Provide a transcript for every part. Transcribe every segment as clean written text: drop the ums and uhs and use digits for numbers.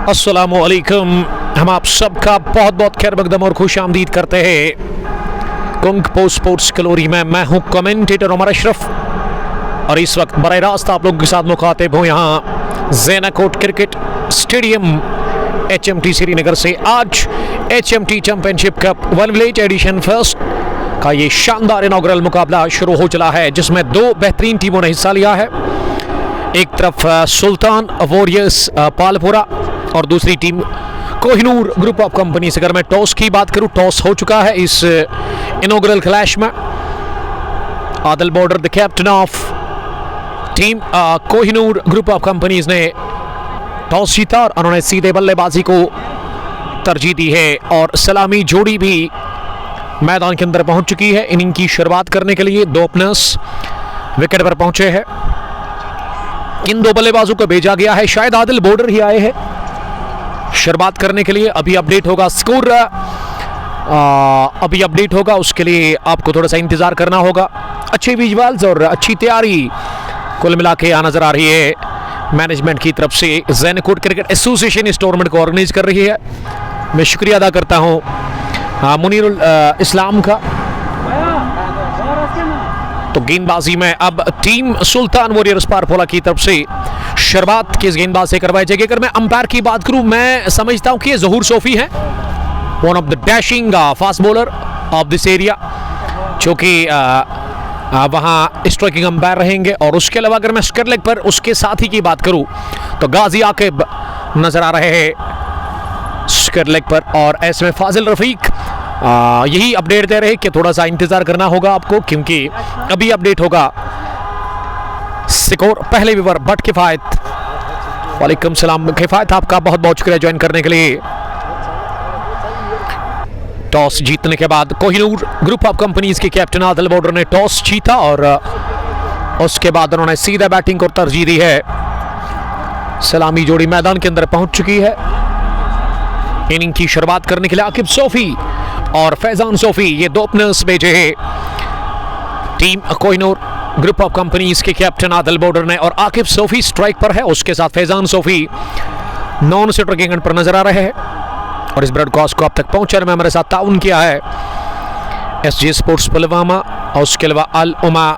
अस्सलामुअलैकुम। हम आप सबका बहुत बहुत खैर मकदम और खुश आमदीद करते हैं कुंग पोस्ट स्पोर्ट्स कलोरी में। मैं हूं कमेंटेटर उमर अशरफ और इस वक्त बराह रास्त आप लोगों के साथ मुखातिब हूं यहाँ Zainakot cricket stadium HMT Srinagar से। आज HMT championship cup one village edition first का ये शानदार इनॉग्रल मुकाबला शुरू हो चला है, जिसमें दो बेहतरीन टीमों ने हिस्सा लिया है। एक तरफ सुल्तान वॉरियर्स पालपुरा और दूसरी team Kohinoor group of companies. अगर मैं टॉस की बात करूं, टॉस हो चुका है इस इनॉग्रल क्लैश में। Adil border the captain of team Kohinoor group of companies ने टॉस जीता और उन्होंने सीधे बल्लेबाजी को तरजीह दी है और सलामी जोड़ी भी मैदान के अंदर पहुंच चुकी है। इनिंग की शुरुआत करने के लिए दो ओपनर्स विकेट पर पहुंचे हैं। इन दो बल्लेबाजों को भेजा गया है, शायद आदिल बॉर्डर ही आए हैं शुरुआत करने के लिए। अभी अपडेट होगा स्कोर, अभी अपडेट होगा, उसके लिए आपको थोड़ा सा इंतजार करना होगा। अच्छे विजुअल्स और अच्छी तैयारी कुल मिला के यहाँ नजर आ रही है मैनेजमेंट की तरफ से। ज़ैनाकोट क्रिकेट एसोसिएशन इस टूर्नामेंट को ऑर्गेनाइज कर रही है। मैं शुक्रिया अदा करता हूँ मुनीरुल इस्लाम का। तो गेंदबाजी में अब टीम सुल्तान वॉरियर्स पालपुरा की तरफ से शुरुआत किस गेंदबाज से करवाई जाएगी। अगर मैं अंपायर की बात करूं, मैं समझता हूं कि ये ज़हूर सोफी है, one of the dashing fast bowler of this area, जो कि वहां स्ट्राइकिंग अंपायर रहेंगे। और उसके अलावा अगर मैं स्क्वायर लेग पर उसके साथी की बात करूं तो गाजी आकिब नजर आ रहे हैं स्क्वायर लेग पर, और ऐसे फाजिल रफीक यही अपडेट दे रहे कि थोड़ा सा इंतजार करना होगा आपको, क्योंकि अभी अपडेट होगा स्कोर। पहले विवर बट किफायत, वालेकुम सलाम किफायत, आपका बहुत बहुत शुक्रिया ज्वाइन करने के लिए। टॉस जीतने के बाद कोहिनूर ग्रुप ऑफ कंपनीज के कैप्टन आदिल बॉर्डर ने टॉस जीता और उसके बाद उन्होंने सीधा बैटिंग को तरजीह दी है। सलामी जोड़ी मैदान के अंदर पहुंच चुकी है। इनिंग की शुरुआत करने के लिए आकिब सोफी और फैजान सोफी, ये दो ओपनर्स भेजे हैं team Kohinoor group of companies के कैप्टन आदिल बॉर्डर ने। और आकिब सोफी स्ट्राइक पर है, उसके साथ Faizan Sophie non striking and पर नजर आ रहे हैं। और इस ब्रॉडकास्ट को अब तक पहुंचाने में हमारे साथ ताउन किया है SJ स्पोर्ट्स पुलवामा और उसके अलावा अल उमा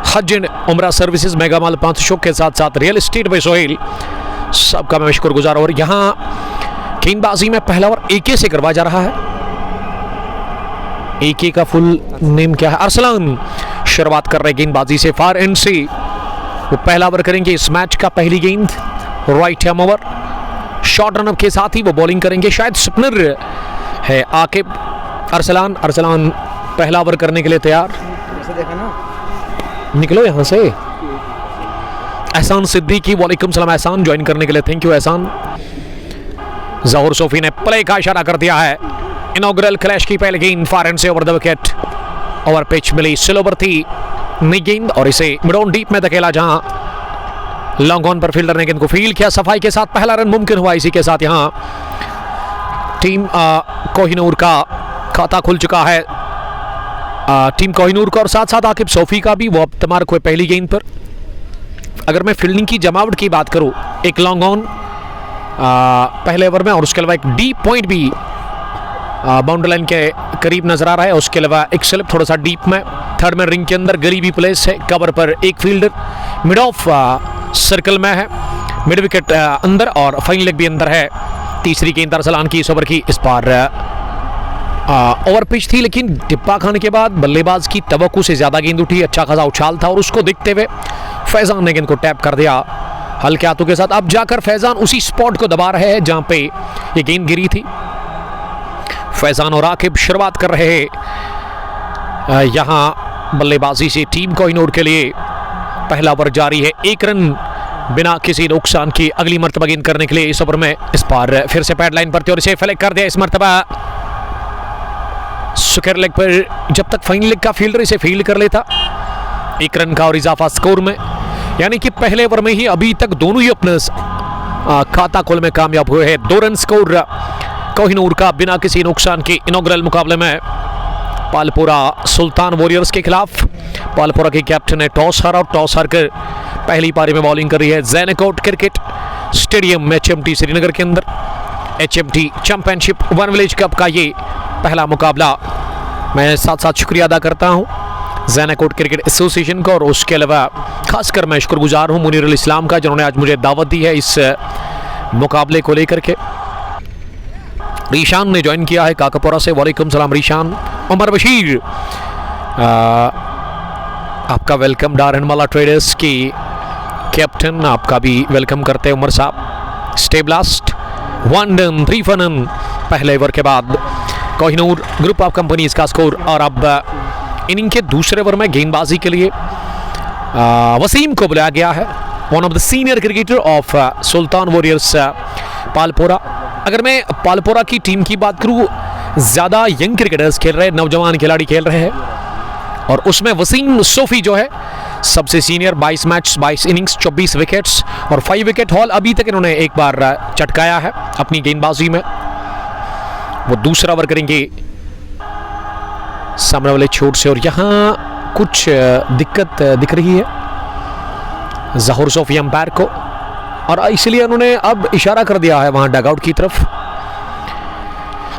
हज एंड उमरा सर्विसेज, मेगा माल 5 के साथ साथ रियल एस्टेट बाय सोहेल, सबका मैं शुक्रगुजार। और यहाँ गेंदबाजी में पहला ओवर AK से करवाया जा रहा है। AK का फुल नेम क्या है? अरसलान शुरुआत कर रहे गेंदबाजी से फार एंड से। वो पहला ओवर करेंगे इस मैच का, पहली गेंद राइट हैम ओवर, शॉर्ट रन अप के साथ ही वो बॉलिंग करेंगे। शायद स्पिनर है आकिब अरसलान। अरसलान पहला ओवर करने के लिए तैयार। निकलो यहां से। एहसान सिद्दीकी, वालेकुम सलाम एहसान, ज्वाइन करने के लिए थैंक यू एहसान। ज़हूर सोफी ने प्ले का इशारा कर दिया है। इनॉग्रल क्लैश की पहली गेंद फार एंड से over the wicket. Over pitch मिली स्लोवर थी नई गेंद और इसे मिड ऑन डीप में धकेला, जहां लॉन्ग ऑन पर फील्डर ने गेंद को फील्ड किया सफाई के साथ। पहला रन मुमकिन हुआ। इसी के साथ यहां टीम कोहिनूर का खाता खुल चुका है, टीम कोहिनूर का, और साथ साथ आकिब सोफी का भी। वो अब तमार को पहली गेंद पर। अगर मैं फील्डिंग की जमावट की बात करूं, एक लॉन्ग ऑन पहले ओवर में और उसके अलावा एक डीप पॉइंट भी बाउंड्री लाइन के करीब नजर आ रहा है। उसके अलावा एक स्लिप थोड़ा सा डीप में, थर्ड में रिंग के अंदर गरीबी प्लेस है, कवर पर एक फील्डर, मिड ऑफ सर्कल में है, मिड विकेट अंदर और फाइन लेग भी अंदर है। तीसरी गेंद अरसलान की इस ओवर की। इस बार ओवर पिच थी, लेकिन टिप्पा खाने के बाद बल्लेबाज की तवक्कु से ज्यादा गेंद उठी, अच्छा खासा उछाल था और उसको देखते हुए फैजान ने गेंद को टैप कर दिया हल्के हाथों के साथ। अब जाकर फैजान उसी स्पॉट को दबा रहे हैं जहां पे ये गेंद गिरी थी। फैजान और आकिब शुरुआत कर रहे हैं यहां बल्लेबाजी से टीम कोहिनूर के लिए। पहला ओवर जारी है, एक रन बिना किसी नुकसान की अगली मर्तबा गेंद करने के लिए इस ओवर में। इस बार फिर से पैड लाइन पर और इसे फ्लैग कर दिया इस मर्तबा स्क्वायर लेग पर। जब तक फाइन लेग का फील्डर इसे फील्ड कर लेता, एक रन का और इजाफा स्कोर में। यानी कि पहले ओवर में ही अभी तक दोनों ही ओपनर्स खाता खोल में कामयाब हुए हैं। 2 रन स्कोर कोहिनूर का बिना किसी नुकसान के इनॉग्रल मुकाबले में पालपुरा सुल्तान वॉरियर्स के खिलाफ। पालपुरा के कैप्टन ने टॉस हारा और टॉस हारकर पहली पारी में बॉलिंग कर रही है ज़ैनाकोट क्रिकेट स्टेडियम HMT श्रीनगर के अंदर HMT championship one village cup का ये पहला मुकाबला। मैं साथ साथ शुक्रिया अदा करता हूँ ज़ैनाकोट क्रिकेट एसोसिएशन का, और उसके अलावा खासकर मैं शुक्रगुजार हूँ मुनीरुल इस्लाम का, जिन्होंने आज मुझे दावत दी है इस मुकाबले को लेकर के। रीशान ने ज्वाइन किया है काकापुरा से, वालेकुम सलाम रीशान। उमर बशीर आपका वेलकम, डारनमाला ट्रेडर्स की कैप्टन, आपका भी वेलकम करते हैं उमर साहब। स्टे ब्लास्ट 1 रन 3 फन पहले ओवर के बाद कोहिनूर ग्रुप ऑफ कंपनीज का स्कोर। और अब इनिंग के दूसरे ओवर में गेंदबाजी के लिए वसीम को बुलाया गया है, one of the senior cricketer of Sultan warriors Palpora. अगर मैं पालपोरा की टीम की बात करूँ, ज़्यादा यंग क्रिकेटर्स खेल रहे हैं, नौजवान खिलाड़ी खेल रहे हैं, और उसमें वसीम सोफी जो है सबसे सीनियर, 22 मैच 22 इनिंग्स 24 विकेट्स और 5 विकेट हॉल अभी तक इन्होंने एक बार चटकाया है अपनी गेंदबाजी में। वो दूसरा ओवर करेंगे सामने वाले छोर से, और यहाँ कुछ दिक्कत दिख रही है ज़हूर सोफी अंपायर को, और इसलिए उन्होंने अब इशारा कर दिया है वहाँ डगआउट की तरफ।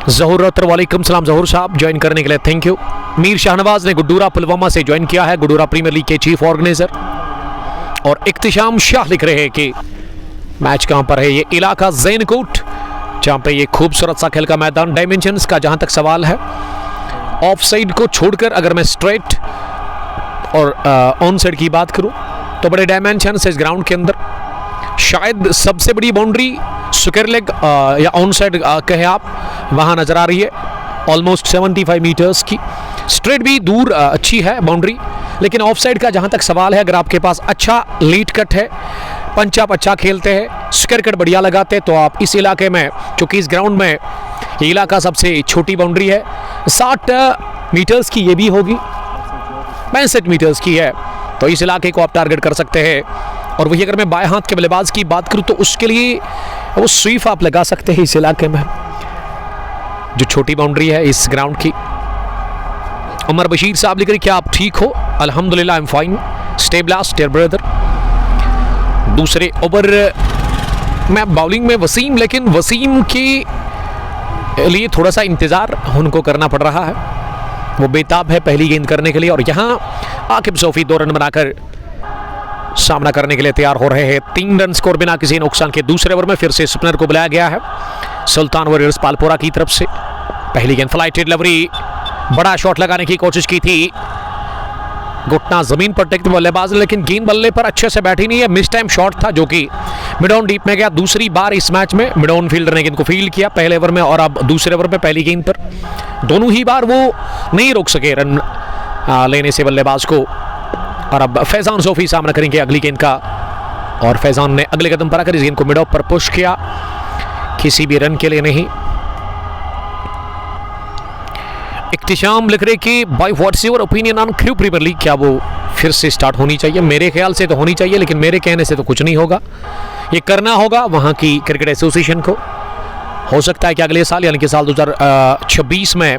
ज़हूर रौतर, वालेकुम सलाम ज़हूर साहब, ज्वाइन करने के लिए थैंक यू। मीर शाहनवाज ने गुड्डूरा पुलवामा से ज्वाइन किया है, गुड्डूरा प्रीमियर लीग के चीफ ऑर्गेनाइजर। और इख्तिशाम शाह लिख रहे हैं कि मैच कहाँ पर है, ये इलाका ज़ैनकोट, जहाँ पे ये खूबसूरत सा खेल का मैदान। डायमेंशंस का जहाँ तक सवाल है, ऑफ साइड को छोड़कर अगर मैं स्ट्रेट और ऑन साइड की बात करूँ तो बड़े डायमेंशंस इस ग्राउंड के अंदर। शायद सबसे बड़ी बाउंड्री स्क्वायर लेग या ऑन साइड कहे आप, वहाँ नज़र आ रही है ऑलमोस्ट 75 मीटर्स की। स्ट्रेट भी दूर अच्छी है बाउंड्री, लेकिन ऑफ साइड का जहाँ तक सवाल है, अगर आपके पास अच्छा लीड कट है, पंच आप अच्छा खेलते हैं, स्क्वायर कट बढ़िया लगाते हैं, तो आप इस इलाके में, चूँकि इस ग्राउंड में ये इलाका सबसे छोटी बाउंड्री है, 60 मीटर्स की ये भी होगी, 65 मीटर्स की है, तो इस इलाके को आप टारगेट कर सकते हैं। और वही अगर मैं बाएं हाथ के बल्लेबाज की बात करूं तो उसके लिए वो स्वीप आप लगा सकते हैं इस इलाके में, जो छोटी बाउंड्री है इस ग्राउंड की। उमर बशीर साहब लिख रहे क्या आप ठीक हो? अल्हम्दुलिल्लाह I am fine, stay blessed dear brother. दूसरे ओवर में बॉलिंग में वसीम, लेकिन वसीम के लिए थोड़ा सा इंतज़ार उनको करना पड़ रहा है, वो बेताब है पहली गेंद करने के लिए। और यहाँ आकिब सोफी 2 रन बनाकर सामना करने के लिए तैयार हो रहे हैं। 3 रन स्कोर बिना किसी नुकसान के। दूसरे ओवर में फिर से स्पिनर को बुलाया गया है सुल्तान वॉरियर्स पालपोरा की तरफ से। पहली गेंद फ्लाइटेड डिलीवरी, बड़ा शॉट लगाने की कोशिश की थी, घुटना जमीन पर टेकते बल्लेबाज, लेकिन गेंद बल्ले पर अच्छे से बैठी नहीं है। मिस टाइम शॉट था जो कि मिड ऑन डीप में गया। दूसरी बार इस मैच में मिड ऑन फील्डर ने गेंद को फील्ड किया, पहले ओवर में और अब दूसरे ओवर में पहली गेंद पर। दोनों ही बार वो नहीं रोक सके रन लेने से बल्लेबाज को। और अब फैजान सोफी सामना करेंगे अगली गेंद का, और फैजान ने अगले कदम पर आकर इस गेंद को मिड ऑफ पर पुश किया, किसी भी रन के लिए नहीं। इख्तिशाम लिख रहे कि bye what's your opinion on crew premier league, क्या वो फिर से स्टार्ट होनी चाहिए? मेरे ख्याल से तो होनी चाहिए, लेकिन मेरे कहने से तो कुछ नहीं होगा, ये करना होगा वहाँ की क्रिकेट एसोसिएशन को। हो सकता है कि अगले साल यानी कि साल 2026 में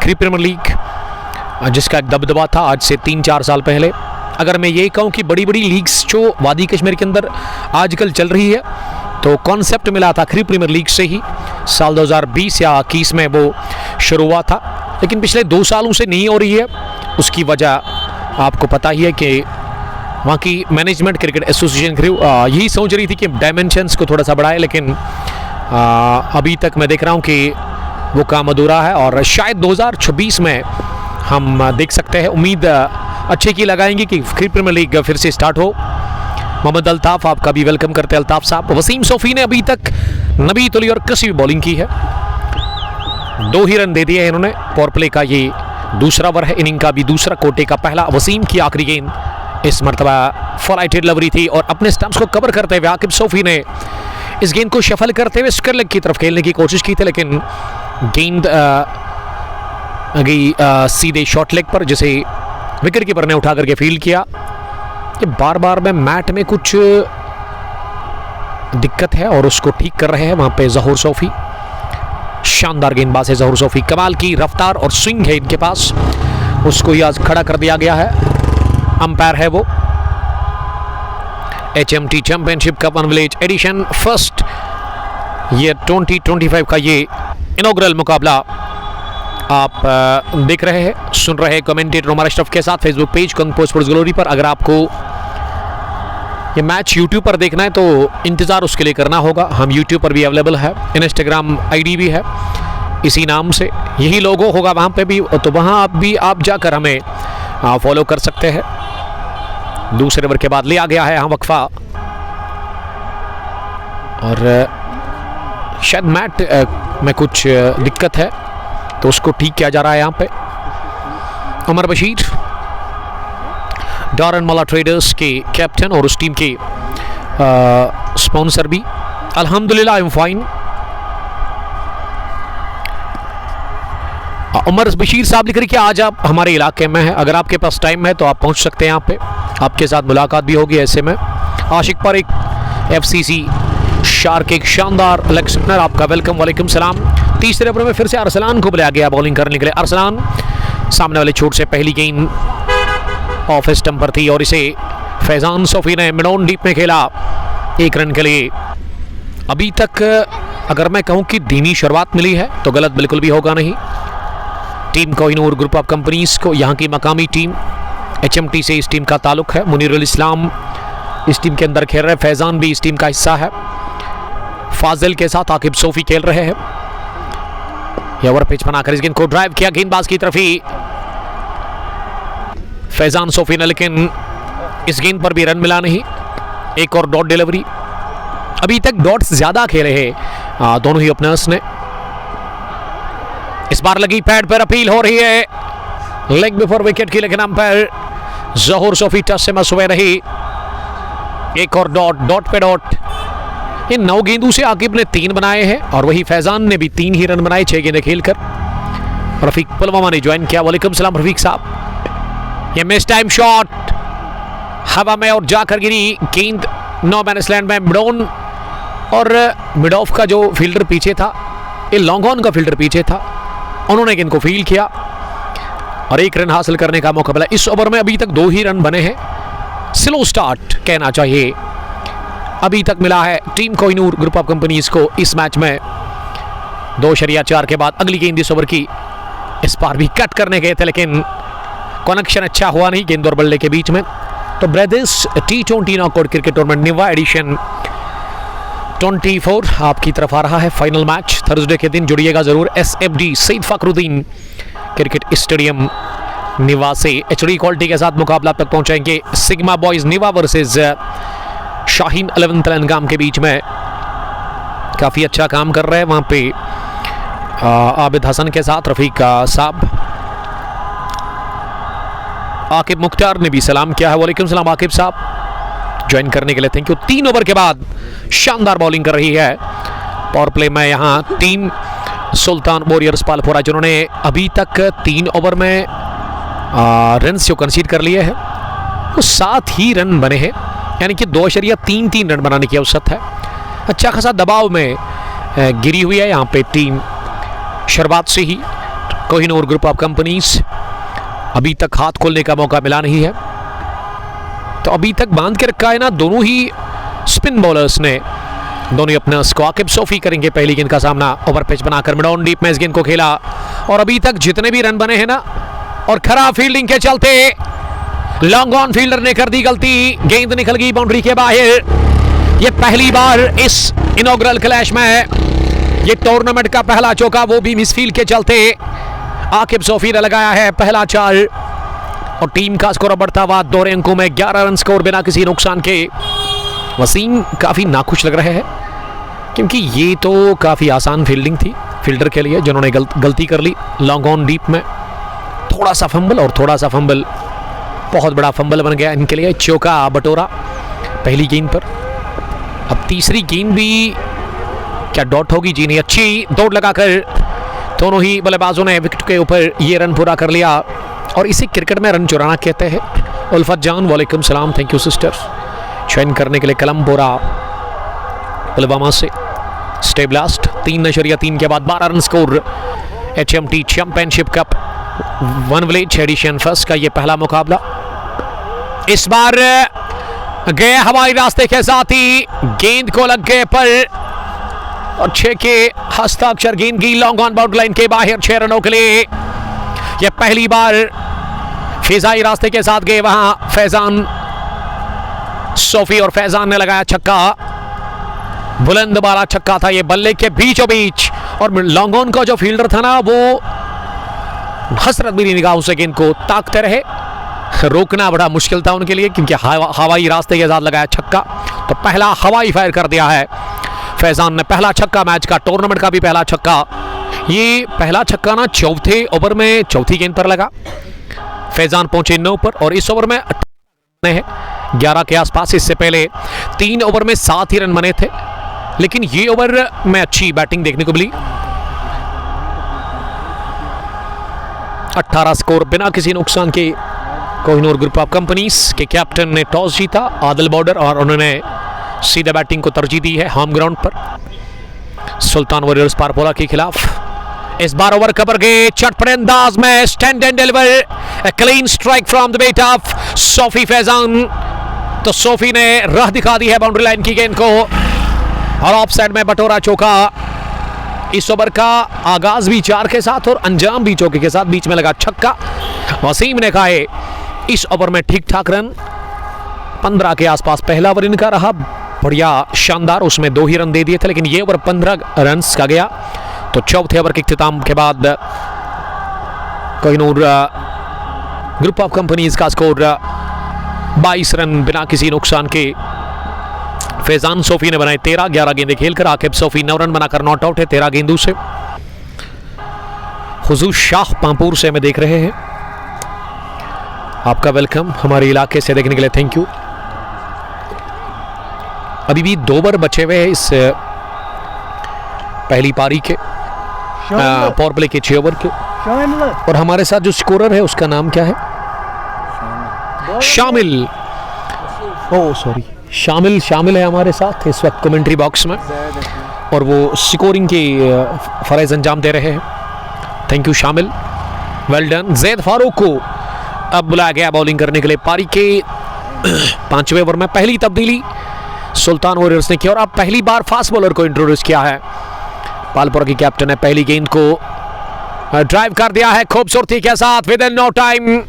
क्रू प्रीमियर लीग, जिसका एक दबदबा था आज से 3-4 साल पहले, अगर मैं ये कहूँ कि बड़ी बड़ी लीग्स जो वादी कश्मीर के अंदर आजकल चल रही है, तो कॉन्सेप्ट मिला था क्रू प्रीमियर लीग से ही, साल 2020 या 21 में वो शुरू हुआ था, लेकिन पिछले 2 सालों से नहीं हो रही है। उसकी वजह आपको पता ही है कि वहाँ की मैनेजमेंट क्रिकेट एसोसिएशन क्रू यही सोच रही थी कि डायमेंशंस को थोड़ा सा बढ़ाए, लेकिन अभी तक मैं देख रहा हूँ कि वो काम अधूरा है, और शायद 2026 में हम देख सकते हैं। उम्मीद अच्छे की लगाएंगे कि क्रू प्रीमियर लीग फिर से स्टार्ट हो। मोहम्मद अल्ताफ आपका भी वेलकम करते हैं अल्ताफ साहब। वसीम सोफी ने अभी तक नबी तुली और कसी बॉलिंग की है, 2 ही रन दे दिए हैं इन्होंने। पावर प्ले का ये दूसरा ओवर है, इनिंग का भी दूसरा, कोटे का पहला। वसीम की आखिरी गेंद इस मरतबा फ्लाइटेड डिलीवरी थी, और अपने स्टंप्स को कवर करते हुए आकिब सोफी ने इस गेंद को शफल करते हुए स्क्वायर लेग की तरफ खेलने की कोशिश की थी, लेकिन गेंद गई सीधे शॉर्ट लेग पर, जिसे विकेट कीपर ने उठा करके फील्ड किया। कि बार बार में मैट में कुछ दिक्कत है और उसको ठीक कर रहे हैं वहां पे ज़हूर सोफी। शानदार गेंदबाज है ज़हूर सोफी, कमाल की रफ्तार और स्विंग है इनके पास, उसको ही आज खड़ा कर दिया गया है। अंपायर है वो HMT championship cup one village edition first ये 2025 का ये इनॉग्रल मुकाबला आप देख रहे हैं, सुन रहे हैं कमेंटेटर उमर अशरफ के साथ फेसबुक पेज कंगपो स्पोर्ट्स ग्लोरी पर। अगर आपको ये मैच यूट्यूब पर देखना है तो इंतज़ार उसके लिए करना होगा। हम यूट्यूब पर भी अवेलेबल है, इंस्टाग्राम आईडी भी है इसी नाम से, यही लोगो होगा वहाँ पे भी, तो वहाँ भी आप जाकर हमें फॉलो कर सकते हैं। दूसरे ओवर के बाद लिया गया है यहाँ वक्फा और शायद मैट में कुछ दिक्कत है तो उसको ठीक किया जा रहा है यहाँ पे। उमर बशीर डॉरन मला ट्रेडर्स के कैप्टन और उस टीम के स्पॉन्सर भी। अल्हम्दुलिल्लाह I am fine. Umar Bashir sahab लिख रहे कि आज आप हमारे इलाके में हैं, अगर आपके पास टाइम है तो आप पहुंच सकते हैं यहाँ पे, आपके साथ मुलाकात भी होगी। ऐसे में आशिक पर एक FCC शार्क एक शानदार लेग स्पिनर, आपका वेलकम, वालेकुम सलाम। तीसरे ओवर में फिर से अरसलान को बुलाया गया बॉलिंग करने के लिए। अरसलान सामने वाले छोर से पहली गेंद ऑफ स्टंप पर थी और इसे फैजान सोफी ने मिड ऑन डीप में खेला 1 रन के लिए। अभी तक अगर मैं कहूं कि धीमी शुरुआत मिली है तो गलत बिल्कुल भी होगा नहीं। Team Kohinoor group of companies को, यहाँ की मकामी टीम HMT से इस टीम का ताल्लुक है। मुनीरुल इस्लाम इस टीम के अंदर खेल रहे हैं, फैजान भी इस टीम का हिस्सा है। फाजिल के साथ आकिब सोफी खेल रहे हैं। यह ओवर पिच बनाकर इस गेंद को ड्राइव किया गेंदबाज की तरफ ही फैजान सोफी ने, लेकिन इस गेंद पर भी रन मिला नहीं। एक और डॉट डिलीवरी। अभी तक डॉट्स ज्यादा खेले हैं दोनों ही ओपनर्स ने। इस बार लगी पैड पर अपील हो रही है लेग बिफोर विकेट की, लेकिन अंपायर जहूर सोफी टच से मसवे रही। एक और डॉट पे डॉट। इन 9 गेंदों से आकिब ने 3 बनाए हैं और वही फैजान ने भी 3 ही रन बनाए 6 गेंदें खेलकर। रफीक पुलवामा ने ज्वाइन किया। वालेकुम सलाम रफीक साहब। ये मिस टाइम शॉट हवा में और जाकर गिरी गेंद नो मैन लैंड में मिड ऑन, और मिड ऑफ का जो फील्डर पीछे था, ये लॉन्ग ऑन का फील्डर पीछे था, उन्होंने गेंद को फील्ड किया और 1 रन हासिल करने का मौका मिला। इस ओवर में अभी तक 2 ही रन बने हैं। स्लो स्टार्ट कहना चाहिए अभी तक मिला है team Kohinoor group of companies को इस मैच में। 2.4 के बाद अगली गेंद इस ओवर की, इस बार भी कट करने गए थे लेकिन कनेक्शन अच्छा हुआ नहीं गेंद और बल्ले के बीच में। तो brothers T20 knockout cricket tournament Niwa edition 24 आपकी तरफ आ रहा है। फाइनल मैच थर्सडे के दिन, जुड़िएगा जरूर। SFD Syed Fakhruddin cricket stadium Niwa से HD क्वालिटी के साथ मुकाबला तक पहुंचेंगे। Sigma boys Niwa versus Shaheen 11 तेलंगाम के बीच में। काफ़ी अच्छा काम कर रहे हैं वहाँ पे आबिद हसन के साथ रफीक साहब। आकिब मुख्तार ने भी सलाम किया है। वालेकुम सलाम आकिब साहब, ज्वाइन करने के लिए थैंक यू। 3 ओवर के बाद शानदार बॉलिंग कर रही है पावर प्ले में यहाँ टीम सुल्तान वॉरियर्स पालपुरा, जिन्होंने अभी तक 3 ओवर में रन जो कंसीड कर लिए हैं वो 7 ही रन बने हैं, यानी कि 2.33 रन बनाने की औसत है। अच्छा खासा दबाव में गिरी हुई है यहाँ पे टीम शुरुआत से ही। कोहिनूर ग्रुप ऑफ कंपनीज अभी तक हाथ खोलने का मौका मिला नहीं है, तो अभी तक बांध के रखा है ना दोनों ही स्पिन बॉलर्स ने। दोनों अपना आकिब सोफी करेंगे पहली गेंद का सामना। ओवर पिच बनाकर मिड ऑन डीप में इस गेंद को खेला और अभी तक जितने भी रन बने हैं ना, और खराब फील्डिंग के चलते लॉन्ग ऑन फील्डर ने कर दी गलती, गेंद निकल गई बाउंड्री के बाहर। ये पहली बार इस इनॉग्रल क्लैश में ये टूर्नामेंट का पहला चौका, वो भी मिसफील्ड के चलते आकिब सोफी ने लगाया है पहला 4 और टीम का स्कोर बढ़ता हुआ 2 अंकों में 11 रन स्कोर बिना किसी नुकसान के। वसीम काफ़ी नाखुश लग रहे हैं क्योंकि ये तो काफ़ी आसान फील्डिंग थी फील्डर के लिए, जिन्होंने गलती कर ली लॉन्ग ऑन डीप में। थोड़ा सा फंबल और थोड़ा सा फंबल बहुत बड़ा फंबल बन गया इनके लिए। चौका बटोरा पहली गेंद पर। अब तीसरी गेंद भी क्या डॉट होगी? जी नहीं, अच्छी दौड़ लगाकर दोनों ही बल्लेबाजों ने विकेट के ऊपर ये रन पूरा कर लिया और इसे क्रिकेट में रन चुराना कहते हैं। उल्फत जान वालेकुम सलाम, थैंक यू सिस्टर, ज्वाइन करने के लिए। कलमपोरा पुलवामा से स्टे ब्लास्ट 3.3 के बाद 12 run score. HMT championship cup one village edition first का ये पहला मुकाबला। इस बार गए हवाई रास्ते के साथ ही गेंद को लग गए पर और 6 के हस्ताक्षर गेंद की लॉन्ग ऑन बाउंड्री लाइन के बाहर 6 रनों के लिए। यह पहली बार फिजाई रास्ते के साथ गए वहां फैजान सोफी और फैजान ने लगाया छक्का। बुलंद वाला छक्का था ये, बल्ले के बीचों बीच, और लॉन्ग ऑन का जो फील्डर था ना वो हसरत भी निगाहों से गेंद को ताकते रहे। रोकना बड़ा मुश्किल था उनके लिए क्योंकि हवाई रास्ते के साथ लगाया छक्का। तो पहला हवाई फायर कर दिया है फैजान ने, पहला छक्का मैच का, टूर्नामेंट का भी पहला छक्का। ये पहला छक्का ना चौथे ओवर में चौथी गेंद पर लगा। फैजान पहुंचे 9 पर और इस ओवर में है 11 के आसपास। इससे पहले 3 ओवर में 7 ही रन बने थे, लेकिन ये ओवर में अच्छी बैटिंग देखने को मिली। 18 स्कोर बिना किसी नुकसान के। कोहिनूर ग्रुप ऑफ कंपनीज के कैप्टन ने टॉस जीता, आदिल बॉर्डर, और उन्होंने सीधे बैटिंग को तरजीह दी है होम ग्राउंड पर सुल्तान वॉरियर्स पारपोला के खिलाफ। इस बार ओवर कवर गए चटपटे अंदाज में, stand and deliver, a clean strike from the bat off Sofi Faizan. तो सोफी ने राह दिखा दी है बाउंड्री लाइन की गेंद को और ऑफ साइड में बटोरा चौका। इस ओवर का आगाज भी 4 के साथ और अंजाम भी चौके के साथ, बीच में लगा छक्का। वसीम ने कहा है इस ओवर में ठीक ठाक रन 15 के आसपास पहला ओवर इनका रहा, बढ़िया शानदार, उसमें 2 ही रन दे दिए थे, लेकिन ये ओवर 15 रन का गया। तो चौथे ओवर के इख्तिताम के बाद कोहिनूर ग्रुप ऑफ कंपनीज का स्कोर 22 रन बिना किसी नुकसान के। फैजान सोफी ने बनाए 13, 11 गेंदें खेलकर आकिब सोफी 9 रन बनाकर नॉट आउट है 13 गेंदों से। हुजूर शाह पांपुर से हमें देख रहे हैं, आपका वेलकम हमारे इलाके से देखने के लिए, थैंक यू। अभी भी 2 ओवर बचे हुए हैं इस पहली पारी के, पावर प्ले के 6 ओवर के। और हमारे साथ जो स्कोरर है उसका नाम क्या है? शामिल, ओ सॉरी, शामिल है हमारे साथ इस वक्त कमेंट्री बॉक्स में, और वो स्कोरिंग की फराइज अंजाम दे रहे हैं। थैंक यू शामिल, वेल डन। जैद फारूक को अब बुलाया गया बॉलिंग करने के लिए। पारी के 5वें ओवर में पहली तब्दीली सुल्तान वॉरियर्स ने की और अब पहली बार फास्ट बॉलर को इंट्रोड्यूस किया है। पालपुरा की कैप्टन ने पहली गेंद को ड्राइव कर दिया है खूबसूरती के साथ विद इन नो टाइम।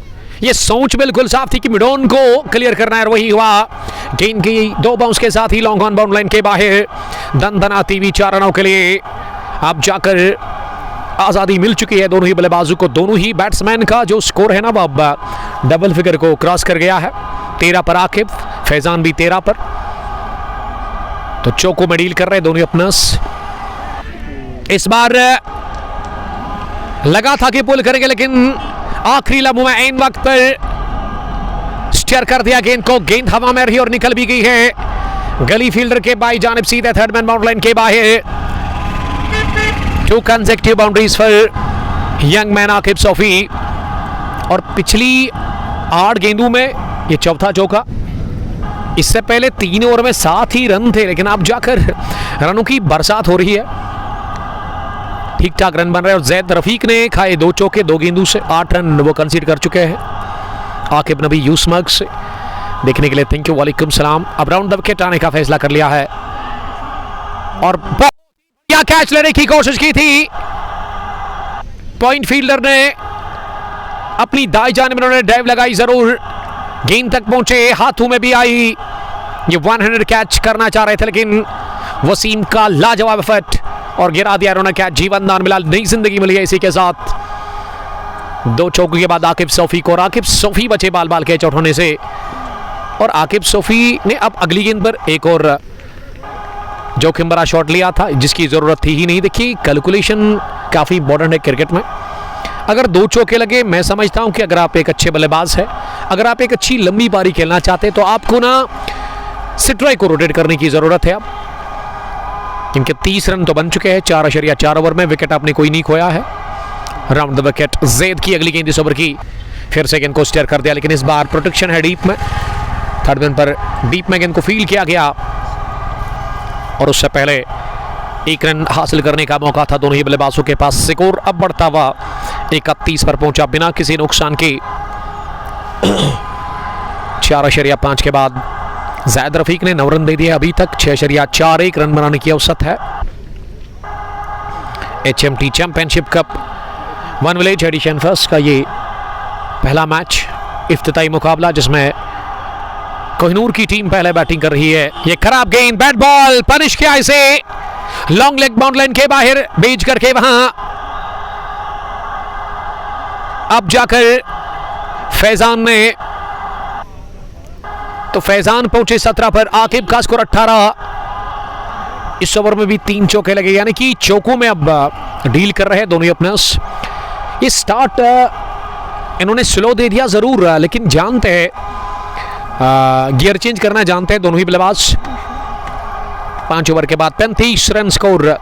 ये सोच बिल्कुल साफ थी कि मिडोन को क्लियर करना है, वही हुआ। गेंद की 2 बाउंस के साथ ही लॉन्ग ऑन बाउंड लाइन के बाहर दनदनाती हुई 4 रनों के लिए। अब जाकर आज़ादी मिल चुकी है दोनों ही बल्लेबाजों को। दोनों ही बैट्समैन का जो स्कोर है ना वो अब डबल फिगर को क्रॉस कर गया है। 13 पर आकिब, फैजान भी 13 पर। तो चौको में डील कर रहे दोनों ओपनर्स। इस बार लगा था कि पुल करेंगे, लेकिन आखिरी लम्हों में ऐन वक्त पर स्टेयर कर दिया गेंद को। गेंद हवा में रही और निकल भी गई है गली फील्डर के बाई जानिब सीधे थर्ड मैन बाउंड्री लाइन के बाहर। 2 consecutive boundaries for young man Aqib Sophie. और पिछली 8 गेंदों में ये चौथा चौका। इससे पहले 3 ओवर में 7 ही रन थे, लेकिन अब जाकर रनों की बरसात हो रही है, ठीक ठाक रन बन रहे हैं। और जैद रफीक ने खाए 2 चौके 2 गेंदों से 8 रन वो कंसीड कर चुके हैं। आकिब नबी यूसमर्ग से देखने के लिए थैंक यू, वालेकुम सलाम। अब राउंड द विकेट आने का फैसला कर लिया है और क्या कैच लेने की कोशिश की थी पॉइंट फील्डर ने, अपनी दाई जानिब उन्होंने ड्राइव लगाई, जरूर गेंद तक पहुंचे, हाथों में भी आई। ये 100 कैच करना चाह रहे थे, लेकिन वसीम का लाजवाब एफर्ट और गिरा दिया उन्होंने कैच। जीवन दान मिला, नई जिंदगी मिली है इसी के साथ। 2 चौकों के बाद आकिब सोफी को, और आकिब सोफी बचे बाल बाल कैच आउट होने से। और आकिब सोफी ने अब अगली गेंद पर एक और जोखिम भरा शॉट लिया था जिसकी जरूरत थी ही नहीं। देखिए कैलकुलेशन काफी इंपॉर्टेंट है क्रिकेट में। अगर 2 चौके लगे, मैं समझता हूं कि अगर आप एक अच्छे बल्लेबाज है, अगर आप एक अच्छी लंबी पारी खेलना चाहते हैं, तो आपको ना सिट्राई को रोटेट करने की जरूरत है अब, क्योंकि 30 रन तो बन चुके हैं 4.4 ओवर में। विकेट आपने कोई नहीं खोया है। राउंड द विकेट जैद की अगली गेंद इस ओवर की, फिर से गेंद को स्टेयर कर दिया, लेकिन इस बार प्रोटेक्शन है डीप में। थर्ड मैन पर डीप में गेंद को फील किया गया और उससे पहले 1 रन हासिल करने का मौका था दोनों ही बल्लेबाजों के पास। स्कोर अब बढ़ता हुआ 31 पर पहुंचा बिना किसी नुकसान के। 4.5 के बाद ज़ैद रफीक ने 9 रन दे दिए अभी तक, 6.41 रन बनाने की औसत है। HMT championship cup one village edition first का ये पहला मैच, इफ्तिताई मुकाबला जिसमें कोहिनूर की टीम पहले बैटिंग कर रही है। ये खराब गेंद, बैट बॉल पनिश किया इसे, लॉन्ग लेग बाउंड लाइन के बाहर बीच करके वहां अब जाकर फैजान ने, तो फैजान पहुंचे 17 पर, आकिब का स्कोर 18। इस ओवर में भी 3 चौके लगे, यानी कि चौकों में अब डील कर रहे हैं दोनों ओपनर्स। ये स्टार्ट इन्होंने स्लो दे दिया जरूर, लेकिन जानते हैं गियर चेंज करना जानते हैं दोनों ही बल्लेबाज। 5 ओवर के बाद 35 रन स्कोर,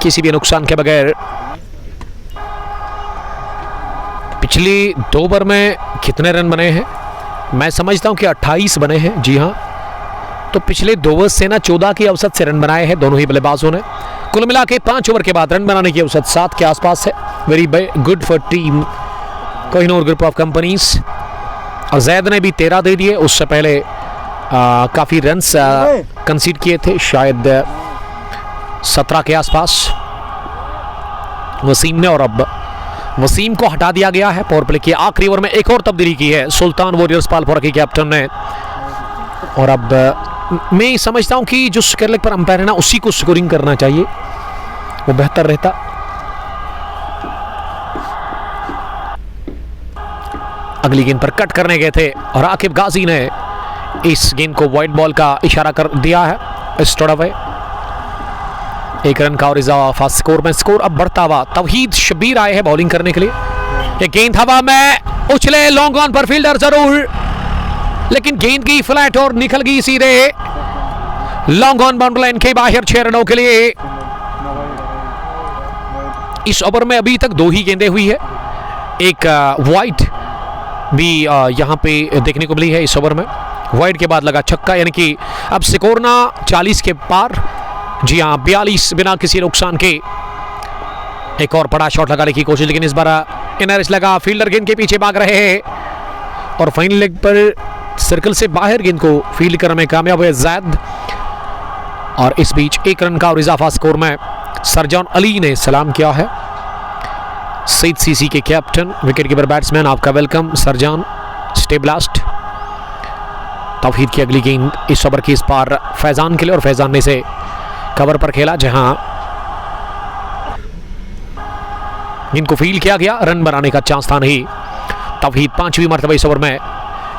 किसी भी नुकसान के बगैर। पिछली 2 ओवर में कितने रन बने हैं? मैं समझता हूं कि 28 बने हैं। जी हां, तो पिछले 2 ओवर से ना 14 की औसत से रन बनाए हैं दोनों ही बल्लेबाजों ने। कुल मिला के 5 ओवर के बाद रन बनाने की औसत 7 के आसपास है। Very good for team Kohinoor group of companies. और जैद ने भी 13 दे दिए, उससे पहले काफ़ी रन्स कंसीड किए थे, शायद 17 के आसपास वसीम ने, और अब वसीम को हटा दिया गया है पावर प्ले की आखिरी ओवर में। एक और तब्दीली की है सुल्तान वॉरियर्स पालपोरा के कैप्टन ने, और अब मैं समझता हूं कि जो स्क्वायर लेग पर अंपायर है ना, उसी को स्कोरिंग करना चाहिए, वो बेहतर रहता। अगली गेंद पर कट करने गए थे और आकिब गाजी ने इस गेंद को वाइड बॉल का इशारा कर दिया है। स्टोड अवे, 1 रन का और इजाफा स्कोर में। स्कोर अब बढ़ता हुआ। तवहीद शब्बीर आए हैं बॉलिंग करने के लिए। ये गेंद हवा में उछले, लॉन्ग ऑन पर फील्डर जरूर, लेकिन गेंद की फ्लैट और निकल गई सीधे लॉन्ग ऑन बाउंड्री लाइन के बाहर 6 रनों के लिए। इस ओवर में अभी तक 2 ही गेंदें हुई है, एक वाइड भी यहां पे देखने को मिली है इस ओवर में। वाइड के बाद लगा छक्का, यानी कि अब स्कोर ना 40 के पार। जी हाँ, 42 बिना किसी नुकसान के। एक और बड़ा शॉट लगाने की कोशिश, लेकिन इस बार इनर लगा, फील्डर गेंद के पीछे भाग रहे हैं और फाइनल लेग पर सर्कल से बाहर गेंद को फील्ड करने में कामयाब हुए जैद। और इस बीच 1 रन का और इजाफा स्कोर में सरजान अली ने सलाम किया है। सईद सीसी के कैप्टन, विकेट कीपर बैट्समैन, आपका वेलकम सरजान, स्टे ब्लास्ट। तौहीद की अगली गेंद इस ओवर की इस पार फैजान के लिए, और फैजान ने इसे कवर पर खेला, जहां इनको फील्ड किया गया। रन बनाने का चांस था नहीं। तौहीद 5वीं मरतबा इस ओवर में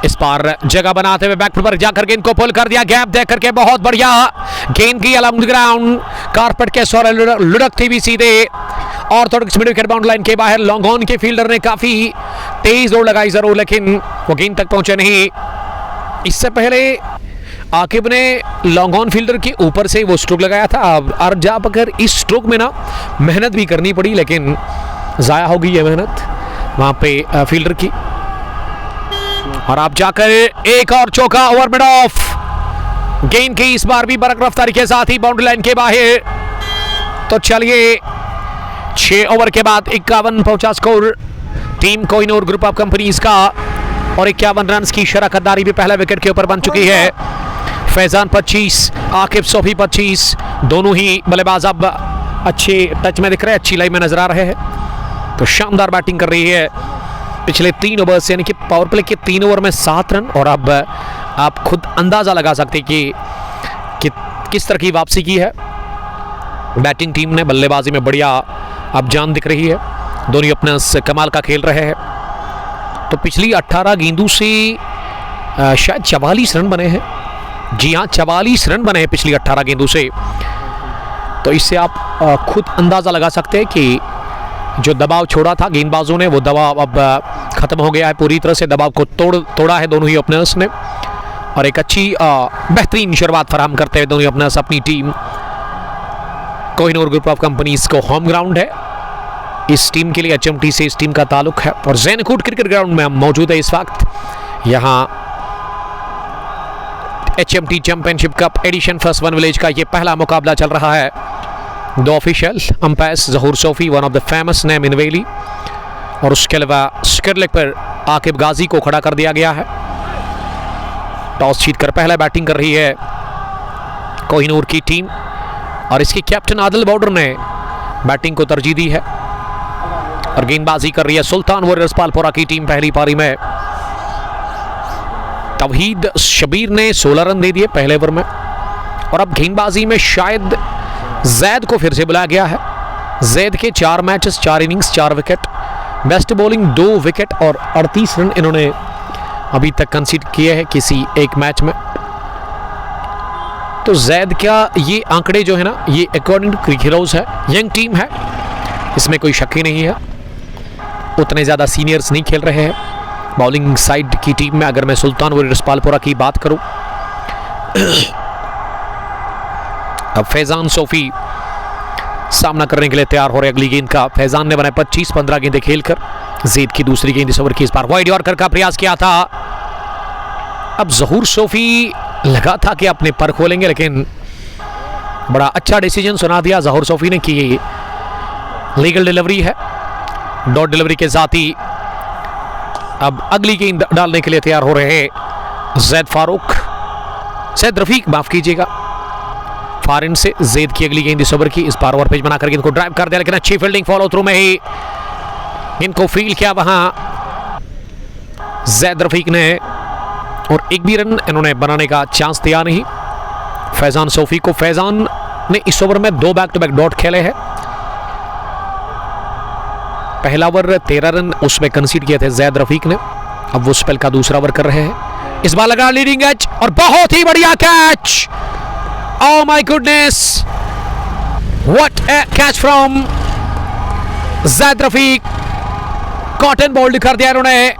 इस पार जगह बनाते हुए बैक पर जाकर गेंद को पुल कर दिया, गैप देख करके बहुत बढ़िया गेंद की अलॉन्ग ग्राउंड, कारपेट के सौर लुढ़कती भी सीधे और थोड़ी मिड विकेट बाउंड लाइन के बाहर। लॉन्ग ऑन के फील्डर ने काफी तेज दौड़ लगाई जरूर, लेकिन वो गेंद तक पहुंचे नहीं। इससे पहले आकिब ने लॉन्ग ऑन फील्डर के ऊपर से वो स्ट्रोक लगाया था, और जब अगर इस स्ट्रोक में ना मेहनत भी करनी पड़ी, लेकिन जाया हो गई है मेहनत वहां पे फील्डर की। और आप जाकर एक और चौका, ओवर मिड ऑफ गेंद की इस बार भी बरक रफ्तारी के साथ ही बाउंड्री लाइन के बाहर। तो चलिए 6 ओवर के बाद 51 पहुंचा score team Kohinoor group of companies का, और 51 रन की शराकतदारी भी पहले विकेट के ऊपर बन चुकी है। फैजान 25, आकिब सोफी 25, दोनों ही बल्लेबाज अब अच्छे टच में दिख रहे हैं, अच्छी लाइन में नजर आ रहे हैं। तो शानदार बैटिंग कर रही है पिछले 3 ओवर से, यानी कि पावर प्ले के 3 ओवर में 7 रन। और अब आप खुद अंदाजा लगा सकते कि किस तरह की वापसी की है बैटिंग टीम ने। बल्लेबाजी में बढ़िया अब जान दिख रही है, दोनों अपना कमाल का खेल रहे हैं। तो पिछली 18 गेंदों से शायद 44 रन बने हैं। जी हाँ, 44 रन बने हैं पिछली 18 गेंदों से। तो इससे आप खुद अंदाजा लगा सकते हैं कि जो दबाव छोड़ा था गेंदबाजों ने, वो दबाव अब खत्म हो गया है पूरी तरह से। दबाव को तोड़ा है दोनों ही ओपनर्स ने, और एक अच्छी बेहतरीन शुरुआत फराहम करते हुए दोनों ओपनर्स अपनी team Kohinoor group of companies को होम ग्राउंड है इस टीम के लिए, HMT से इस टीम का ताल्लुक है। और जैनकोट क्रिकेट ग्राउंड में हम मौजूद है इस वक्त। यहाँ HMT championship cup edition first one village का ये पहला मुकाबला चल रहा है। 2 official umpires, Zahoor Sofi, one of the famous name in valley, और उसके अलावा स्क्वायर लेग पर आकिब गाजी को खड़ा कर दिया गया है। टॉस जीतकर पहले बैटिंग कर रही है कोहिनूर की टीम और इसके कैप्टन आदिल बॉर्डर ने बैटिंग को तरजीह दी है और गेंदबाजी कर रही है सुल्तान वॉरियर्स पालपोरा की टीम। पहली पारी में तवहीद शबीर ने 16 रन दे दिए पहले ओवर में और अब गेंदबाजी में शायद जैद को फिर से बुलाया गया है। जैद के 4 matches 4 innings 4 wicket, best bowling 2 wicket और 38 रन इन्होंने अभी तक कंसीड किए हैं किसी एक मैच में। तो जैद का ये आंकड़े जो है ना, ये अकॉर्डिंग टू क्रिकेट हाउस है, यंग टीम है, इसमें कोई शक ही नहीं है। उतने ज़्यादा सीनियर्स नहीं खेल रहे हैं बॉलिंग साइड की टीम में। अगर मैं सुल्तान वॉरियर्स पालपोरा की बात करूं, अब फैजान सोफी सामना करने के लिए तैयार हो रहे अगली गेंद का। फैजान ने बनाए 25-15 गेंदें खेलकर। ज़ैद की दूसरी गेंद इस ओवर की, इस बार वाइड यॉर्कर का प्रयास किया था। अब ज़हूर सोफी लगा था कि अपने पर खोलेंगे, लेकिन बड़ा अच्छा डिसीजन सुना दिया ज़हूर सोफी ने कि लीगल डिलीवरी है। डॉट डिलीवरी के साथ ही अब अगली गेंद डालने के लिए तैयार हो रहे हैं जैद रफीक, माफ कीजिएगा, फारिन से। जैद की अगली गेंद इस ओवर की, इस बार ओवर पेज बनाकर गेंद को ड्राइव कर दिया, लेकिन अच्छी फील्डिंग फॉलो थ्रू में ही इनको फील किया वहां जैद रफीक ने और एक भी रन इन्होंने बनाने का चांस दिया नहीं फैजान सोफी को। फैजान ने इस ओवर में 2 बैक टू बैक डॉट खेले हैं। पहला ओवर 13 रन उसमें कंसीड किए थे जैद रफीक ने, अब वो स्पेल का दूसरा ओवर कर रहे हैं। इस बार लगा लीडिंग एज और बहुत ही बढ़िया catch. Oh my goodness, what a catch from Zaid Rafiq. Caught and bowled कर दिया इन्होंने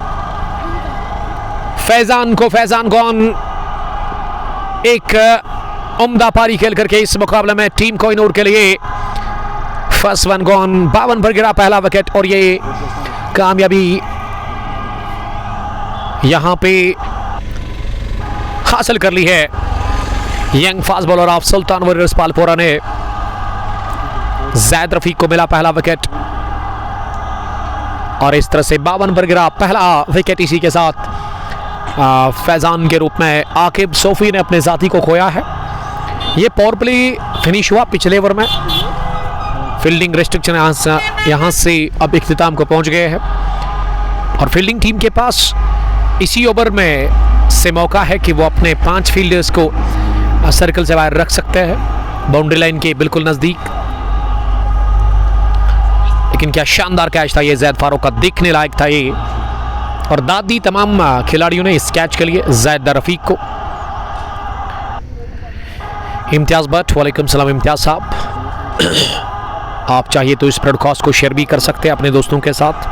फैजान को। फैजान गॉन एक उम्दा पारी खेल करके इस मुकाबले में टीम कोहिनूर के लिए फर्स्ट वन गॉन। 52 पर गिरा पहला विकेट और ये कामयाबी यहां पे हासिल कर ली है young fast bowler of Sultan warriors Palpora ने। जैद रफीक को मिला पहला विकेट और इस तरह से 52 पर गिरा पहला विकेट। इसी के साथ फैजान के रूप में आकिब सोफी ने अपने साथी को खोया है। ये पावर प्ले फिनिश हुआ पिछले ओवर में। फील्डिंग रेस्ट्रिक्शन यहाँ से अब इख्तिताम को पहुंच गए हैं और फील्डिंग टीम के पास इसी ओवर में से मौका है कि वो अपने 5 फील्डर्स को सर्कल से बाहर रख सकते हैं बाउंड्री लाइन के बिल्कुल नजदीक। लेकिन क्या शानदार कैच था ये जैद फारूक का, देखने लायक था ये और दाद दी तमाम खिलाड़ियों ने इस कैच के लिए जैद रफीक को। इम्तियाज भट्ट, वालेकुम सलाम इम्तियाज साहब। आप चाहिए तो इस ब्रॉडकास्ट को शेयर भी कर सकते हैं अपने दोस्तों के साथ,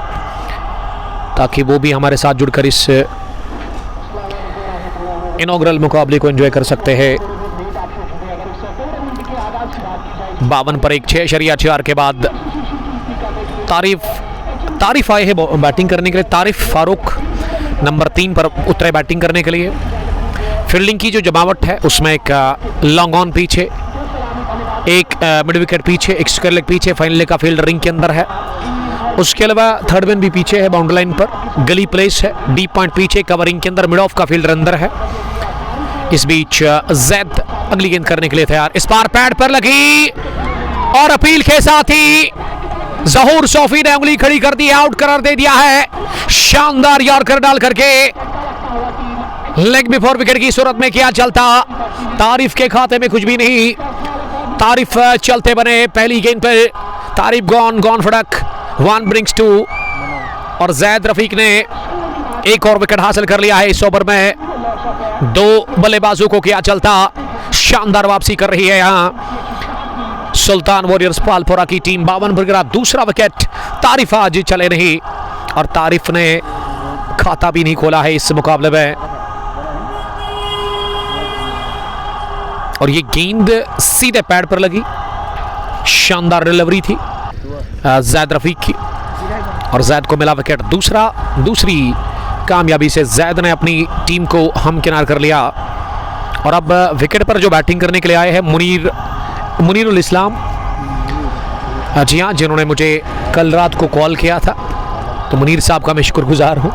ताकि वो भी हमारे साथ जुड़कर इस इनॉग्रल मुकाबले को एंजॉय कर सकते हैं। 52 पर 6.4 के बाद तारिफ आए हैं बैटिंग करने के लिए। तारिफ फारूक नंबर 3 पर उतरे बैटिंग करने के लिए। फील्डिंग की जो जमावट है उसमें एक लॉन्ग ऑन पीछे, एक मिड विकेट पीछे, एक स्क्वायर लेग पीछे, फाइनल का फील्ड रिंग के अंदर है। उसके अलावा थर्ड मैन भी पीछे है बाउंड्री लाइन पर, गली प्लेस है, डीप पॉइंट पीछे, कवरिंग के अंदर, मिड ऑफ का फील्डर अंदर है। इस बीच जैद अगली गेंद करने के लिए तैयार, इस बार पैड पर लगी और अपील के साथ ही ज़हूर सोफी ने उंगली खड़ी कर दी, आउट करार दे दिया है। शानदार यॉर्कर डाल करके लेग बिफोर विकेट की सूरत में क्या चलता। तारिफ के खाते में कुछ भी नहीं, तारिफ चलते बने। पहली गेंद पर तारिफ गॉन फड़क, 1 brings 2 और जैद रफीक ने एक और विकेट हासिल कर लिया है इस ओवर में। 2 बल्लेबाजों को क्या चलता। शानदार वापसी कर रही है यहाँ सुल्तान वॉरियर्स पालपोरा की टीम। 52 पर गिरा दूसरा विकेट। तारिफ आज चले नहीं और तारिफ ने खाता भी नहीं खोला है इस मुकाबले में। और ये गेंद सीधे पैड पर लगी, शानदार डिलीवरी थी जैद रफीक की और जैद को मिला विकेट दूसरी कामयाबी से जैद ने अपनी टीम को हमकिनार कर लिया। और अब विकेट पर जो बैटिंग करने के लिए आए हैं मुनीरुल इस्लाम, जी हाँ, जिन्होंने मुझे कल रात को कॉल किया था, तो मुनीर साहब का मैं शुक्रगुजार हूँ,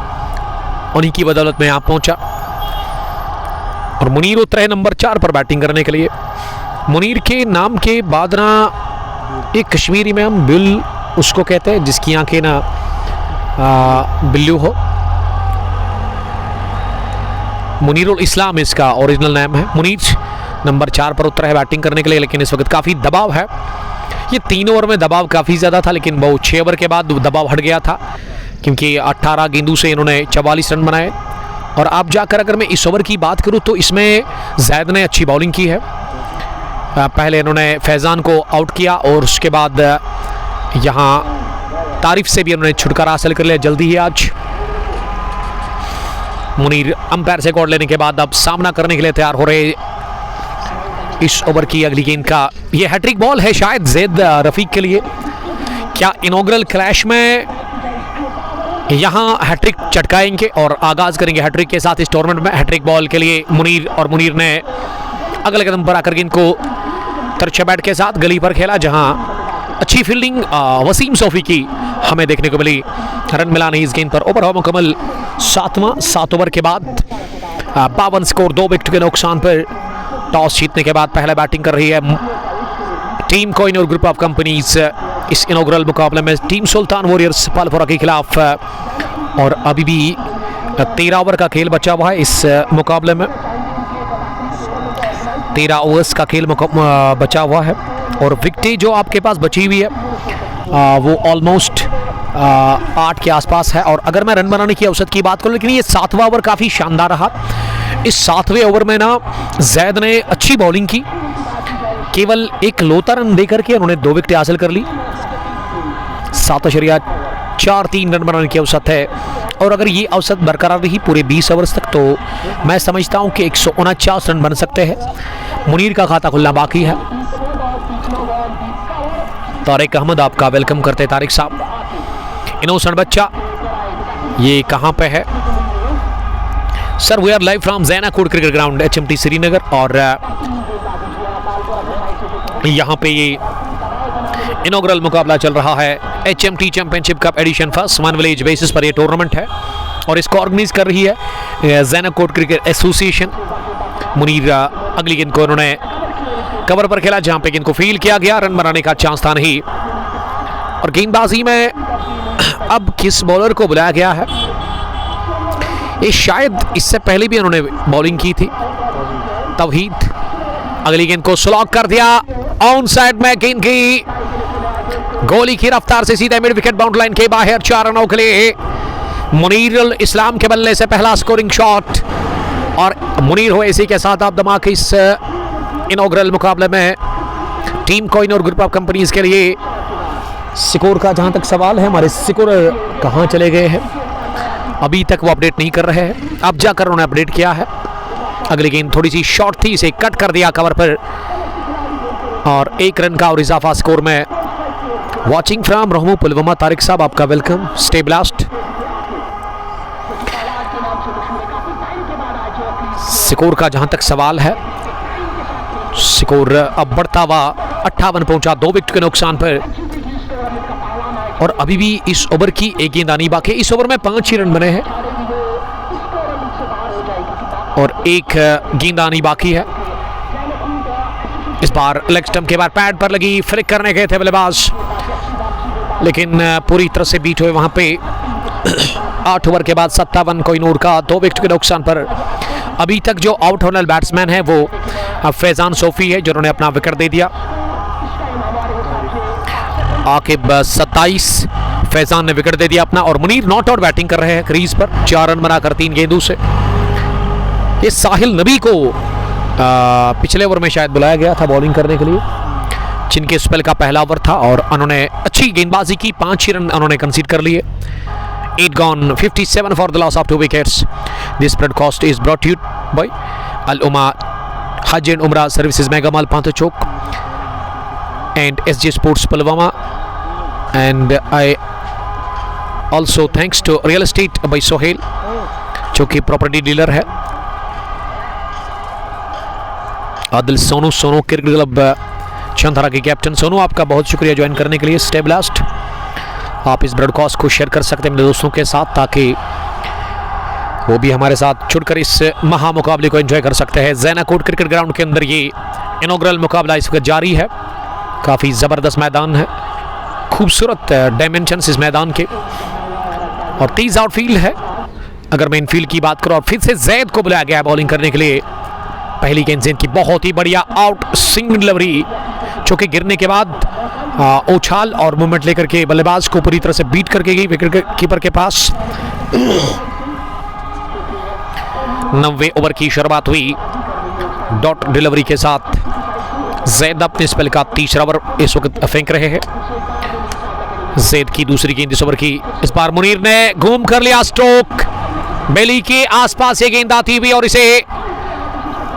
उन्हीं की बदौलत मैं यहाँ पहुँचा। और मुनीर उतरे नंबर 4 पर बैटिंग करने के लिए। मुनीर के नाम के बाद ना एक कश्मीरी में हम बिल उसको कहते हैं जिसकी आंखें ना बिल्लू हो। मुनीरुल इस्लाम इसका ओरिजिनल नाम है। मुनीर नंबर 4 पर उतरा है बैटिंग करने के लिए, लेकिन इस वक्त काफ़ी दबाव है। ये 3 ओवर में दबाव काफ़ी ज़्यादा था, लेकिन वो 6 ओवर के बाद दबाव हट गया था क्योंकि 18 गेंदों से इन्होंने 44 रन बनाए। और अब जाकर अगर मैं इस ओवर की बात करूं तो इसमें जैद ने अच्छी बॉलिंग की है। पहले इन्होंने फैज़ान को आउट किया और उसके बाद यहाँ तारिफ से भी इन्होंने छुटकारा हासिल कर लिया जल्दी ही आज। मुनीर अंपायर से कॉल लेने के बाद अब सामना करने के लिए तैयार हो रहे इस ओवर की अगली गेंद का। ये हैट्रिक बॉल है शायद जैद रफीक के लिए। क्या इनॉग्रल क्लैश में यहाँ हैट्रिक चटकाएंगे और आगाज करेंगे हैट्रिक के साथ इस टूर्नामेंट में? हैट्रिक बॉल के लिए मुनीर, और मुनीर ने अगले कदम पर आकर गेंद को तिरछे बैट के साथ गली पर खेला, जहाँ अच्छी फील्डिंग वसीम सोफी की हमें देखने को मिली। रन मिला नहीं इस गेंद पर। ओवर हुआ मुकम्मल 7 ओवर के बाद 52 स्कोर 2 विकेट के नुकसान पर। टॉस जीतने के बाद पहले बैटिंग कर रही है team Kohinoor group of companies इस इनॉग्रल मुकाबले में टीम सुल्तान वॉरियर्स पालपुरा के खिलाफ। और अभी भी 13 ओवर का खेल बचा हुआ है इस मुकाबले में। 13 ओवर्स का खेल बचा हुआ है और विकेटें जो आपके पास बची हुई है वो ऑलमोस्ट 8 के आसपास है। और अगर मैं रन बनाने की औसत की बात करूं, लेकिन ये 7वां ओवर काफ़ी शानदार रहा। इस 7वें ओवर में ना जैद ने अच्छी बॉलिंग की, केवल एक लोता रन देकर के उन्होंने 2 विकेट हासिल कर ली। 7.43 रन बनाने की औसत है और अगर ये औसत बरकरार रही पूरे 20 ओवर्स तक तो मैं समझता हूं कि 149 रन बन सकते हैं। मुनीर का खाता खुलना बाकी है। तारिक अहमद आपका वेलकम करते हैं तारिक साहब। इनोसेंट बच्चा ये कहां पे है? Sir we are live from Zainakote cricket ground HMT Srinagar. और यहाँ पे ये इनॉग्रल मुकाबला चल रहा है HMT championship cup edition first 1 village basis पर ये टूर्नामेंट है और इसको ऑर्गेनाइज कर रही है जैनाकोट क्रिकेट एसोसिएशन। मुनीर अगली गेंद को उन्होंने कवर पर खेला, जहां पे गेंद को फील्ड किया गया, रन बनाने का चांस था नहीं। और गेंदबाजी में अब किस बॉलर को बुलाया गया है? ये शायद इससे पहले भी उन्होंने बॉलिंग की थी। तौहीद अगली गेंद को स्लॉग कर दिया, ऑन साइड में गेंद की गोली की रफ्तार से सीधे मिड विकेट बाउंड्री लाइन के बाहर 4 रनों के लिए मुनीरुल इस्लाम के बल्ले से पहला स्कोरिंग शॉट। और मुनीर हो इसी के साथ आप दमा के इस इनॉग्रल मुकाबले में team Kohinoor group of companies के लिए। स्कोर का जहां तक सवाल है, हमारे स्कोर कहां चले गए हैं? अभी तक वो अपडेट नहीं कर रहे हैं, अब जाकर उन्होंने अपडेट किया है। अगली गेंद थोड़ी सी शॉर्ट थी, इसे कट कर दिया कवर पर और 1 रन का और इजाफा स्कोर में। वॉचिंग फ्रॉम रहमू पुलवामा तारिक साहब आपका वेलकम। Stay blast. स्कोर का जहां तक सवाल है, स्कोर अब बढ़ता हुआ 58 पहुंचा 2 विकेट के नुकसान पर। और अभी भी इस ओवर की एक गेंद आनी बाकी। इस ओवर में 5 ही रन बने हैं और 1 गेंद आनी बाकी है। इस बार लेग स्टंप के बाद पैड पर लगी, फ्लिक करने गए थे बल्लेबाज, लेकिन पूरी तरह से बीट हुए वहां पे। 8 ओवर के बाद 57 कोहिनूर का 2 विकेट के नुकसान पर। अभी तक जो आउट होने वाले बैट्समैन है वो फैजान सोफी है, जिन्होंने अपना विकेट दे दिया। आकिब 27 फैजान ने विकेट दे दिया अपना और मुनीर नॉट आउट बैटिंग कर रहे हैं क्रीज पर 4 रन बनाकर 3 गेंदों से। ये साहिल नबी को पिछले ओवर में शायद बुलाया गया था बॉलिंग करने के लिए, जिनके स्पेल का पहला ओवर था और उन्होंने अच्छी गेंदबाजी की। 5 ही रन उन्होंने कंसीड कर लिए। 8 gone, 57 for the loss of 2 wickets. This broadcast is brought to you by Al Umma Hajj and Umrah Services, Mega Mall Panthachok and SJ Sports Pulwama. And I also thanks to Real Estate by Sohail, जो कि property dealer है। Adil Sonu cricket club चंदरा के captain Sonu, आपका बहुत शुक्रिया join करने के लिए। Stay blast. आप इस ब्रॉडकास्ट को शेयर कर सकते हैं मेरे दोस्तों के साथ, ताकि वो भी हमारे साथ जुड़कर इस महामुकाबले को एंजॉय कर सकते हैं। ज़ैना कोट क्रिकेट ग्राउंड के अंदर ये इनॉग्रल मुकाबला इस वक्त जारी है। काफ़ी ज़बरदस्त मैदान है, खूबसूरत डायमेंशंस इस मैदान के, और 30 आउटफील्ड है। अगर मैं इनफील्ड की बात करूँ, और फिर से जैद को बुलाया गया है बॉलिंग करने के लिए। पहली गेंद की बहुत ही बढ़िया आउट स्विंग डिलीवरी, जो कि गिरने के बाद उछाल और मूवमेंट लेकर के बल्लेबाज को पूरी तरह से बीट करके गई विकेट कीपर के पास। 90 ओवर की शुरुआत हुई डॉट डिलीवरी के साथ। जैद अपने स्पेल का तीसरा ओवर इस वक्त फेंक रहे हैं। जैद की दूसरी गेंद इस ओवर की, इस बार मुनीर ने घूम कर लिया स्ट्रोक, बेली के आसपास ये गेंद आती हुई और इसे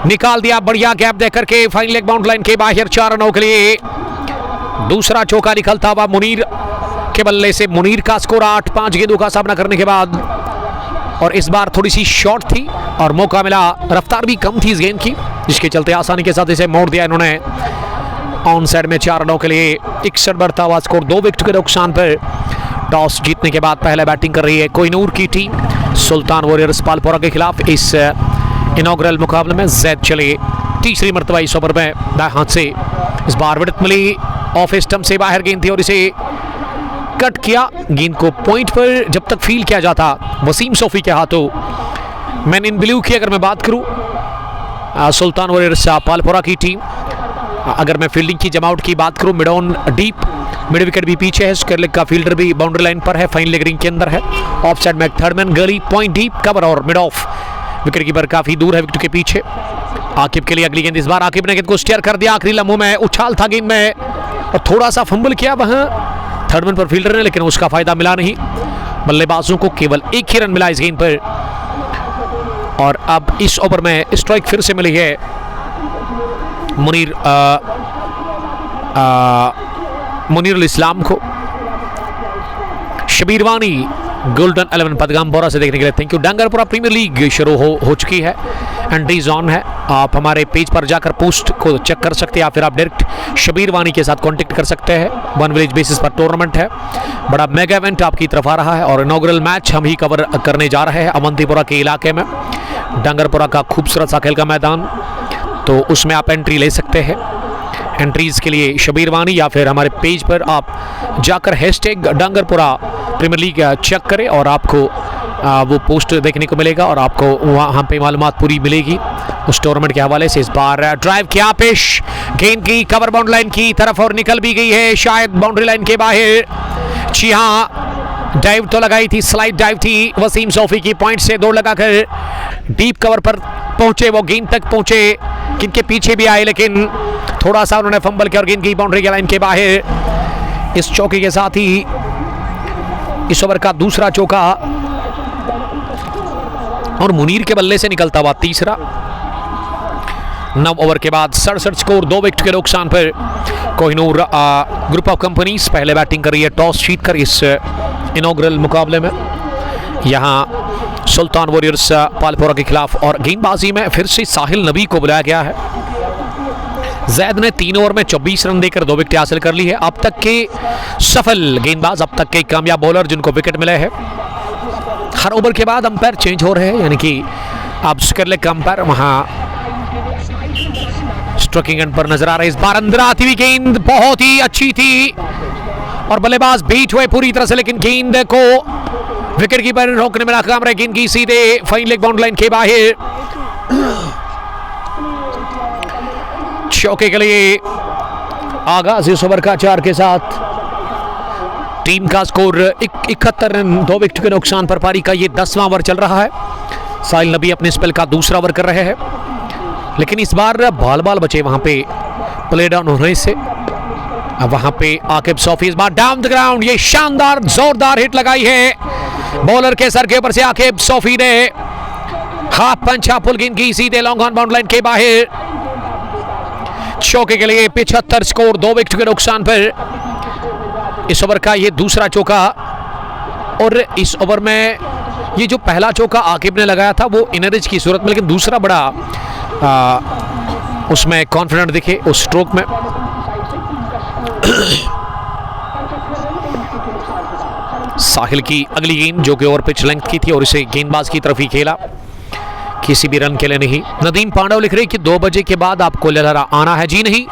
निकाल दिया बढ़िया गैप देकर के फाइन लेग बाउंड्री लाइन के बाहर। 4 रनों के लिए दूसरा चौका निकलता हुआ मुनीर के बल्ले से। मुनीर का स्कोर 8, 5 गेंदों का सामना करने के बाद, और इस बार थोड़ी सी शॉर्ट थी और मौका मिला, रफ्तार भी कम थी इस गेंद की, जिसके चलते आसानी के साथ इसे मोड़ दिया इन्होंने। ऑन साइड में 4 रनों के लिए 61 बढ़ता हुआ स्कोर 2 विकेट के नुकसान पर। टॉस जीतने के बाद पहले बैटिंग कर रही है कोहिनूर की टीम सुल्तान वॉरियर्स पालपोरा के खिलाफ। इस इनॉग्रल मुकाबले में जैद चले तीसरी मरतबा इस ओवर में दाएं हाथ से। इस बार विकेट मिली, ऑफ स्टंप से बाहर गेंद थी और इसे कट किया। गेंद को पॉइंट पर जब तक फील किया जाता वसीम सोफी के हाथों। मैन इन ब्लू की अगर मैं बात करूं, सुल्तान वॉरियर्स पालपोरा की टीम, अगर मैं फील्डिंग की जमावट की बात करूं, mid on deep, mid wicket भी पीछे है, स्क्वायर लेग का फील्डर भी बाउंड्री लाइन पर है, फाइन लेग रिंग के अंदर है, ऑफ साइड में थर्ड मैन गली, पॉइंट डीप कवर और मिड ऑफ। विकेट कीपर काफी दूर है विकेट के पीछे। आकिब के लिए अगली गेंद, इस बार आकिब ने गेंद को स्टेयर कर दिया आखिरी लम्हों में, उछाल था गेंद में और थोड़ा सा फंबल किया वहां थर्ड मैन पर फील्डर ने, लेकिन उसका फायदा मिला नहीं। बल्लेबाजों को केवल 1 ही रन मिला इस गेंद पर। और अब इस ओवर में स्ट्राइक फिर से मिली है मुनीरुल इस्लाम को। शबीर वानी गोल्डन 11 पदगामपोरा से देखने के लिए थैंक यू। डांगरपुरा प्रीमियर लीग शुरू हो चुकी है, एंट्रीज ऑन है। आप हमारे पेज पर जाकर पोस्ट को चेक कर सकते हैं, या फिर आप डायरेक्ट शबीर वानी के साथ कांटेक्ट कर सकते हैं। 1 विलेज बेसिस पर टूर्नामेंट है, बड़ा मेगा इवेंट आपकी तरफ आ रहा है, और इनॉग्रल मैच हम ही कवर करने जा रहे हैं अवंतीपुरा के इलाके में। डांगरपुरा का खूबसूरत सा खेल का मैदान, तो उसमें आप एंट्री ले सकते हैं। एंट्रीज के लिए शबीर वानी या फिर हमारे पेज पर आप जाकर हैशटैग डांगरपुरा प्रीमियर लीग चेक करें और आपको वो पोस्ट देखने को मिलेगा और आपको वहाँ पे मालूमात पूरी मिलेगी उस टूर्नामेंट के हवाले से। इस बार ड्राइव किया पेश, गेंद की कवर बाउंड्री लाइन की तरफ और निकल भी गई है शायद बाउंड्री लाइन के बाहर। जी हाँ, डाइव तो लगाई थी, स्लाइड डाइव थी वसीम सोफी की, पॉइंट से दौड़ लगाकर डीप कवर पर पहुंचे, वो गेंद तक पहुंचे, गेंद के पीछे भी आए लेकिन थोड़ा सा उन्होंने फंबल किया और गेंद की बाउंड्री की लाइन के बाहर। इस चौके के साथ ही इस ओवर का दूसरा चौका और मुनीर के बल्ले से निकलता हुआ तीसरा। 9 ओवर के बाद 67 स्कोर 2 विकेट के नुकसान पर। कोहिनूर ग्रुप ऑफ कंपनीज पहले बैटिंग कर रही है टॉस जीतकर इस इनॉग्रल मुकाबले में। यहां सुल्तान वॉरियर्स पालपोरा के खिलाफ, और गेंदबाजी में फिर से साहिल नबी को बुलाया गया है। जैद ने 3 ओवर में 24 रन देकर 2 विकेट हासिल कर ली है। अब तक के सफल गेंदबाज, अब तक के कामयाब बॉलर जिनको विकेट मिले हैं। हर ओवर के बाद अंपायर चेंज हो रहे हैं, यानी कि आप स्क्वायर लेग का अंपायर वहां स्ट्रोकिंग एंड पर नजर आ रहे हैं। इस बार अंदर आती हुई गेंद बहुत ही अच्छी थी और बल्लेबाज बीट हुए पूरी तरह से, लेकिन गेंद को विकेट कीपर रोकने में नाकाम रहे। गेंद की सीधे फाइन लेग बाउंड्री लाइन के बाहर। चौके के लिए आगाज इस ओवर का 4 के साथ। टीम का स्कोर 71 रन 2 विकेट के नुकसान पर। पारी का ये 10वां ओवर चल रहा है। साहिल नबी अपने स्पेल का दूसरा ओवर कर रहे हैं, लेकिन इस बार बाल बचे वहां पे प्ले डाउन होने से। अब वहां पे आकिब सोफी इस बार डाउन द ग्राउंड, ये शानदार जोरदार हिट लगाई है बॉलर के सर के ऊपर से। आकिब सोफी ने हाफ पंच हाफ पुल गेंद की सीधे लॉन्ग ऑन बाउंड्री लाइन के बाहर। चौके के लिए 75 स्कोर 2 विकेट के नुकसान पर। इस ओवर का ये दूसरा चौका, और इस ओवर में ये जो पहला चौका आकिब ने लगाया था वो इनरिज की सूरत में, लेकिन दूसरा बड़ा उसमें कॉन्फिडेंट दिखे उस स्ट्रोक में। साहिल की अगली गेंद जो कि ओवर पिच लेंथ की थी और इसे गेंदबाज की तरफ ही खेला, किसी भी रन के लिए नहीं। नदीम पांडव लिख रहे कि 2 बजे के बाद आपको लहरा आना है। जी नहीं,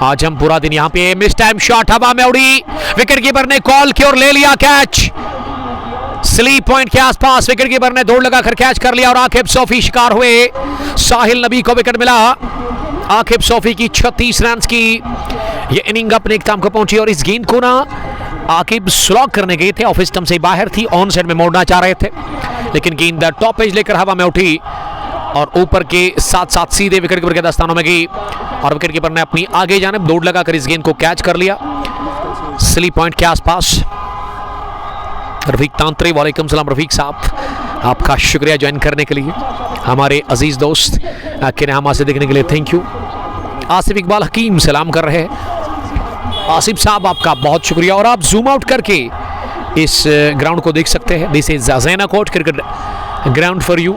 आज हम पूरा दिन यहाँ पे। मिस टाइम शॉट हवा में उड़ी, विकेट कीपर ने कॉल की और ले लिया कैच। स्लीप पॉइंट के आसपास विकेट कीपर ने दौड़ लगाकर कैच कर लिया और आकिब सोफी शिकार हुए। साहिल नबी को विकेट मिला। आकिब सोफी की 36 रन की ये इनिंग अपने इख्तिताम को पहुंची और इस गेंद को ना आकिब स्लॉग करने गए थे, ऑफ स्टंप से बाहर थी, ऑन साइड में मोड़ना चाह रहे थे, लेकिन गेंद टॉप एज लेकर हवा में उठी और ऊपर के साथ साथ सीधे विकेट कीपर के दस्तानों में गई और विकेट कीपर ने अपनी आगे जानिब दौड़ लगाकर इस गेंद को कैच कर लिया स्लीप पॉइंट के आसपास। रफीक तांत्रे, वालेकुम सलाम रफीक साहब, आपका शुक्रिया ज्वाइन करने के लिए, हमारे अजीज दोस्त के नाम से देखने के लिए थैंक यू। आसिफ इकबाल हकीम सलाम कर रहे हैं। आसिफ साहब आपका बहुत शुक्रिया। और आप जूम आउट करके इस ग्राउंड को देख सकते हैं। This is Zainakot cricket ground for you,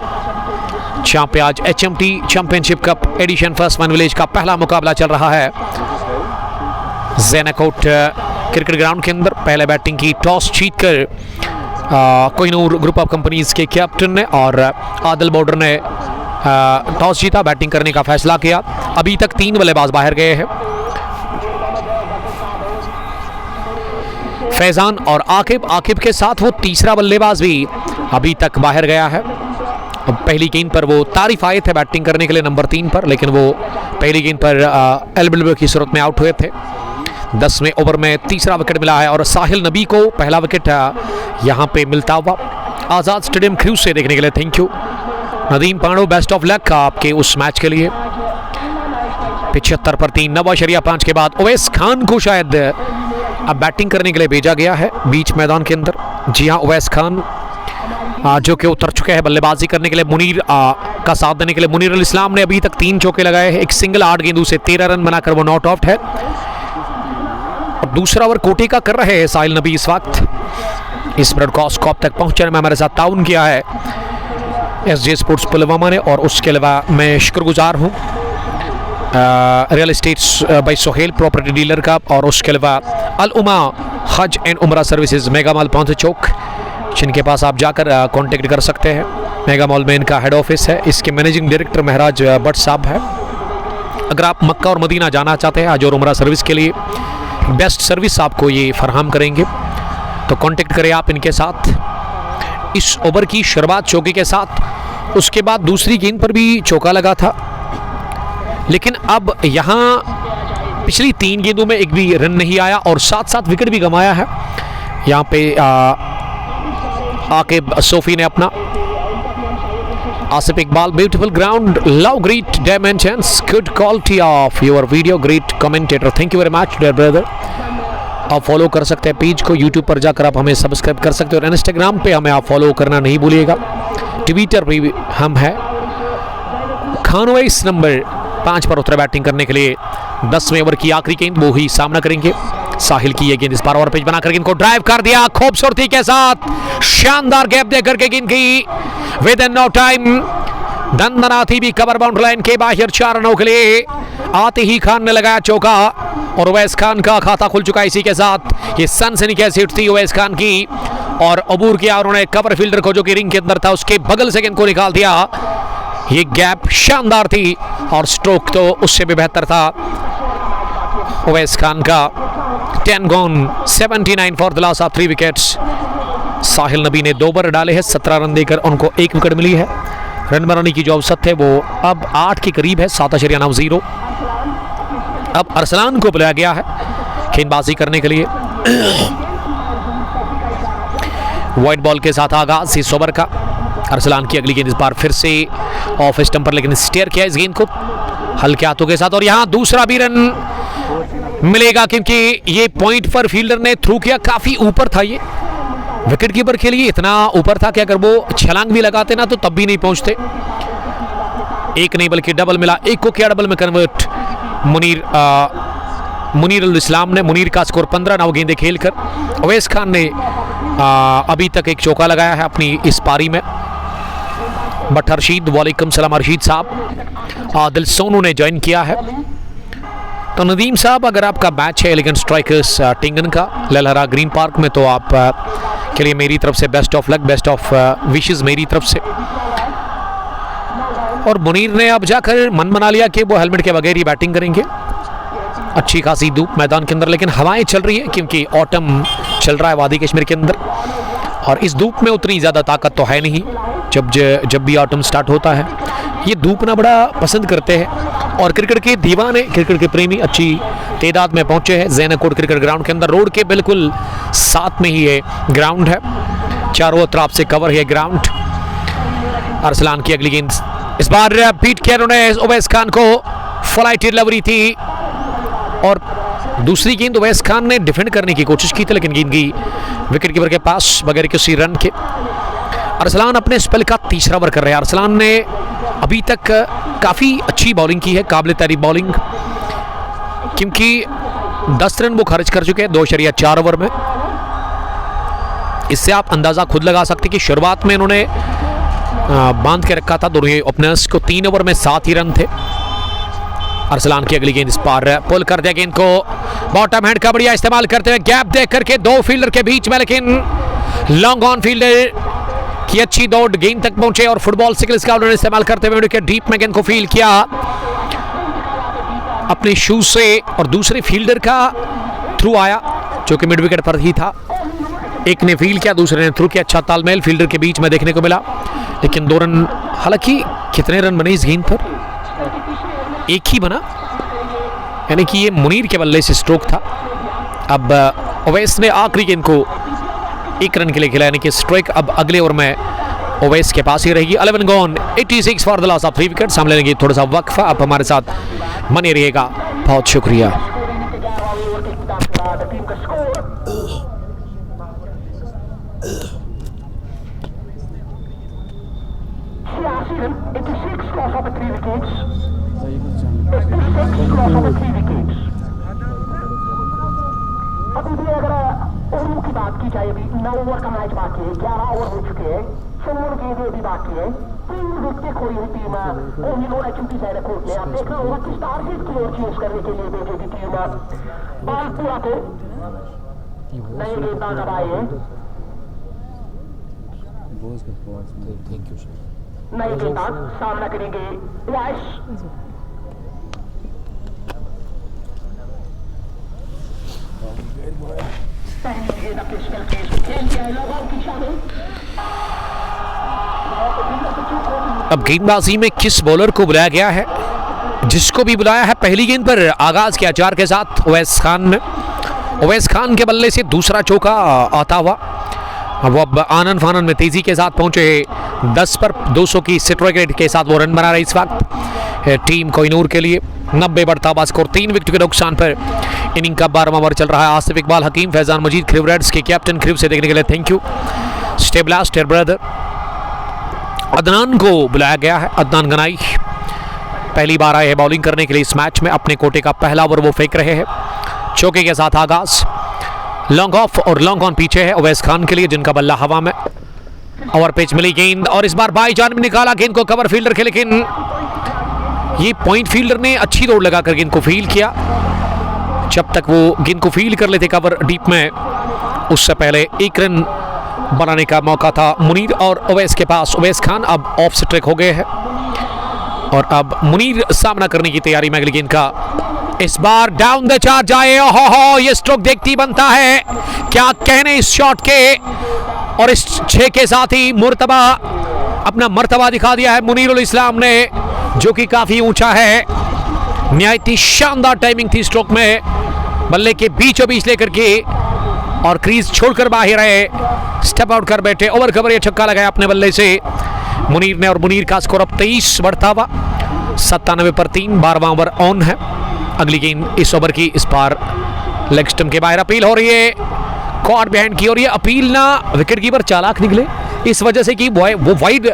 जहाँ पे आज HMT championship cup edition first one village का पहला मुकाबला चल रहा है। ज़ैना कोट क्रिकेट ग्राउंड के अंदर पहले बैटिंग की टॉस जीतकर कोहिनूर ग्रुप ऑफ कंपनीज के कैप्टन ने और आदिल बॉर्डर ने टॉस जीता, बैटिंग करने का फैसला किया। अभी तक 3 बल्लेबाज बाहर गए हैं, फैजान और आकिब के साथ वो तीसरा बल्लेबाज भी अभी तक बाहर गया है। पहली गेंद पर वो तारिफ आए थे बैटिंग करने के लिए नंबर 3 पर, लेकिन वो पहली गेंद पर एल्बिडब्ल्यू की सूरत में आउट हुए थे। 10वें ओवर में तीसरा विकेट मिला है और साहिल नबी को पहला विकेट यहाँ पे मिलता हुआ आज़ाद स्टेडियम क्रूज से देखने के लिए thank you. Nadeem Pandav, best of luck आपके उस मैच के लिए। 75 पर 3, 9.5 के बाद उवैस खान को शायद अब बैटिंग करने के लिए भेजा गया है बीच मैदान के अंदर। जी हाँ, उवैस खान जो कि उतर चुके हैं बल्लेबाजी करने के लिए, मुनीर का साथ देने के लिए। मुनीर अल इस्लाम ने अभी तक 3 चौके लगाए हैं, एक सिंगल 8 गेंदों से 13 रन बनाकर वो नॉट आउट है। और दूसरा ओवर कोटे का कर रहे हैं साहिल नबी इस वक्त। इस ब्रॉडकास्ट को अब तक पहुंचने में हमारे साथ ताउन किया है SJ स्पोर्ट्स पुलवामा ने, और उसके अलावा मैं शुक्रगुजार हूँ real estates by Sohail property dealer का, और उसके अलावा अल उमा हज एंड उमरा सर्विसेज मेगा मॉल पौंथे चौक, जिनके पास आप जाकर कांटेक्ट कर सकते हैं। मेगा मॉल में इनका हेड ऑफिस है। इसके मैनेजिंग डायरेक्टर महराज भट्ट साहब है। अगर आप मक्का और मदीना जाना चाहते हैं हज और उमरा सर्विस के लिए, बेस्ट सर्विस आपको ये फराहम करेंगे, तो कांटेक्ट करें आप इनके साथ। इस ओवर की शुरुआत चौके के साथ, उसके बाद दूसरी गेंद पर भी चौका लगा था, लेकिन अब यहाँ पिछली 3 गेंदों में एक भी रन नहीं आया और साथ साथ विकेट भी गंवाया है। यहाँ पे आकिब सोफी ने अपना। Asif Iqbal, beautiful ground, love great dimensions, good quality of your video, great commentator, thank you very much dear brother. आप फॉलो कर सकते हैं पेज को, यूट्यूब पर जाकर आप हमें सब्सक्राइब कर सकते हो और इंस्टाग्राम पे हमें आप फॉलो करना नहीं भूलिएगा। ट्विटर पे भी हम हैं। खानवाइस नंबर 5 पर उतरे बैटिंग करने के लिए। 10वें ओवर की आखिरी गेंद वो ही सामना करेंगे। साहिल की ये गेंद इस बार ओवर पिच बनाकर गेंद को ड्राइव कर दिया खूबसूरती के साथ, शानदार गैप देकर के गेंद की विद इन नो टाइम दंदनाती भी कवर बाउंड्री लाइन के बाहर 4 रनों के लिए। आते ही खान ने लगाया चौका और उवैस खान का खाता खुल चुका। इसी के साथ ये सनसनी कैसी उठती उवैस खान की और अबूर किया और उन्होंने कवर फील्डर को जो कि रिंग के अंदर था उसके बगल से गेंद को निकाल दिया। ये गैप शानदार थी और स्ट्रोक तो उससे भी बेहतर था उवैस खान का। 10 gone, 79 for the loss of 3 wickets. Sahil Nabi ने 2 ओवर डाले हैं, 17 रन देकर उनको 1 विकेट मिली है। रन बनाने की जो औसत है वो अब 8 के करीब है, 7.90। अब अरसलान को बुलाया गया है गेंदबाजी करने के लिए। व्हाइट बॉल के साथ आगाज इस ओवर का। अरसलान की अगली गेंद इस बार फिर से ऑफ स्टंप पर, लेकिन स्टेयर किया इस गेंद को हल्के हाथों के साथ और यहां दूसरा भी रन मिलेगा क्योंकि ये पॉइंट पर फील्डर ने थ्रू किया। काफी ऊपर था ये, विकेट कीपर के लिए इतना ऊपर था कि अगर वो छलांग भी लगाते ना तो तब भी नहीं पहुंचते। एक नहीं बल्कि डबल मिला, एक को किया डबल में कन्वर्ट मुनीर अल इस्लाम ने। मुनीर का स्कोर 15 9 गेंदें खेलकर। उवैस खान ने अभी तक एक चौका लगाया है अपनी इस पारी में। बट हर्षीद, वालेकुम सलाम हर्षीद साहब। आदिल सोनू ने ज्वाइन किया है। तो नदीम साहब, अगर आपका मैच है एलिगेंट स्ट्राइकर्स टिंगन का ललहरा ग्रीन पार्क में, तो आप के लिए मेरी तरफ से best of luck, best of wishes मेरी तरफ से। और मुनीर ने अब जाकर मन बना लिया कि वो हेलमेट के बगैर ही बैटिंग करेंगे। अच्छी खासी धूप मैदान के अंदर, लेकिन हवाएं चल रही है क्योंकि ऑटम चल रहा है वादी कश्मीर के अंदर, और इस धूप में उतनी ज़्यादा ताकत तो है नहीं। जब भी ऑटम स्टार्ट होता है, ये धूप ना बड़ा पसंद करते हैं। और क्रिकेट के दीवाने, क्रिकेट के प्रेमी अच्छी तादाद में पहुंचे हैं ज़ैनकोट क्रिकेट ग्राउंड के अंदर। रोड के बिल्कुल साथ में ही ये ग्राउंड है, चारों तरफ से कवर है ग्राउंड। अरसलान की अगली गेंद, इस बार पीट किया उन्होंने उवैस खान को, फ्लाइट डिलीवरी थी, और दूसरी गेंद उवैस खान ने डिफेंड करने की कोशिश की थी, लेकिन गेंद गई विकेट कीपर के पास बगैर किसी रन के। अरसलान अपने स्पेल का तीसरा ओवर कर रहे हैं। अरसलान ने अभी तक काफ़ी अच्छी बॉलिंग की है, काबिल तारीफ बॉलिंग, क्योंकि 10 रन वो खर्च कर चुके हैं 2.4 ओवर में। इससे आप अंदाज़ा खुद लगा सकते हैं कि शुरुआत में इन्होंने बांध के रखा था दोनों ओपनर्स को, 3 ओवर में 7 ही रन थे। अरसलान की अगली गेंद, इस पार पुल कर दिया गेंद को, बॉटम हैंड का बढ़िया इस्तेमाल करते हुए गैप देख करके 2 फील्डर के बीच में, लेकिन लॉन्ग ऑन फील्डर की अच्छी दौड़ गेंद तक पहुंचे और फुटबॉल सिग्नल्स का उन्होंने इस्तेमाल करते हुए उनके डीप में गेंद को फील किया अपने शूज से, और दूसरे फील्डर का थ्रू आया जो कि मिड विकेट पर ही था। एक ने फील किया, दूसरे ने थ्रू किया। अच्छा तालमेल फील्डर के बीच में देखने को मिला, लेकिन 2 रन, हालांकि कितने रन बने इस गेंद पर? एक ही बना, यानी कि ये मुनीर के बल्ले से स्ट्रोक था। अब ओवैस ने आखिरी गेंद को 1 रन के लिए खेला, यानी कि स्ट्राइक अब अगले ओवर में ओवैस के पास ही रहेगी। 11 gone, 86 for the loss of 3 wickets. हम लेंगे थोड़ा सा वक्फा, आप हमारे साथ बने रहिएगा, बहुत शुक्रिया। ओवरों की बात की जाए, अभी 9 ओवर का मैच बाकी है, 11 ओवर हो चुके हैं, 54 गेंदें अभी बाकी है, 3 विकेट खोई हुई टीम कोहिनूर एचएमटी ज़ैनकोट ने। आप देखना होगा किस टारगेट की ओर चेंज करने के लिए भेजेगी टीम। बॉल पूरा को नए गेंदबाज अब आए हैं, नए गेंदबाज सामना करेंगे उवैस। अब गेंदबाजी में किस बॉलर को बुलाया गया है? जिसको भी बुलाया है, पहली गेंद पर आगाज किया 4 के साथ उवैस खान ने। उवैस खान के बल्ले से दूसरा चौका आता हुआ वो अब आनन फानन में तेजी के साथ पहुंचे। 10 पर 200 की स्ट्राइक रेट के साथ वो रन बना रही इस वक्त टीम कोहिनूर के लिए। 90 बढ़ता हुआ स्कोर, 3 विकेट के नुकसान पर इनिंग का 12वां ओवर चल रहा है। आसिफ इकबाल, हकीम, फैजान मजीद, क्रिव रेड्स के कैप्टन क्रिव से देखने के लिए thank you. Stay blast brother. Adnan को बुलाया गया है। अदनान गनाई पहली बार आए हैं बॉलिंग करने के लिए इस मैच में। अपने कोटे का पहला ओवर वो फेंक रहे हैं। चौके के साथ आगाज, लॉन्ग ऑफ और लॉन्ग ऑन पीछे है उवैस खान के लिए, जिनका बल्ला हवा में। ओवर पिच मिली गेंद और इस बार भाईजान में निकाला गेंद को कवर फील्डर के, लेकिन ये पॉइंट फील्डर ने अच्छी दौड़ लगाकर गेंद को फील किया। जब तक वो गेंद को फील कर लेते कवर डीप में, उससे पहले 1 रन बनाने का मौका था मुनीर और उवैस के पास। उवैस खान अब ऑफ स्ट्राइक हो गए हैं और अब मुनीर सामना करने की तैयारी में अगली गेंद का। इस बार डाउन द चार्ज जाए, हो ये स्ट्रोक देखती बनता है। क्या कहने इस शॉट के, और इस 6 के साथ ही मुर्तबा अपना मर्तबा दिखा दिया है मुनीरुल इस्लाम ने, जो कि काफी ऊंचा है। निहायती शानदार टाइमिंग थी स्ट्रोक में, बल्ले के बीचों बीच लेकर के और क्रीज छोड़कर बाहर आए, स्टेप आउट कर बैठे। ओवर कवर ये छक्का लगाया अपने बल्ले से मुनीर ने, और मुनीर का स्कोर अब 23 बढ़ता हुआ 97 पर 3। 12वां ओवर ऑन है। अगली गेंद इस ओवर की, इस पार लेग स्टंप के बाहर अपील हो रही है, कॉट बिहाइंड की हो रही है। अपील ना विकेट कीपर चालाक निकले इस वजह से कि वो वाइड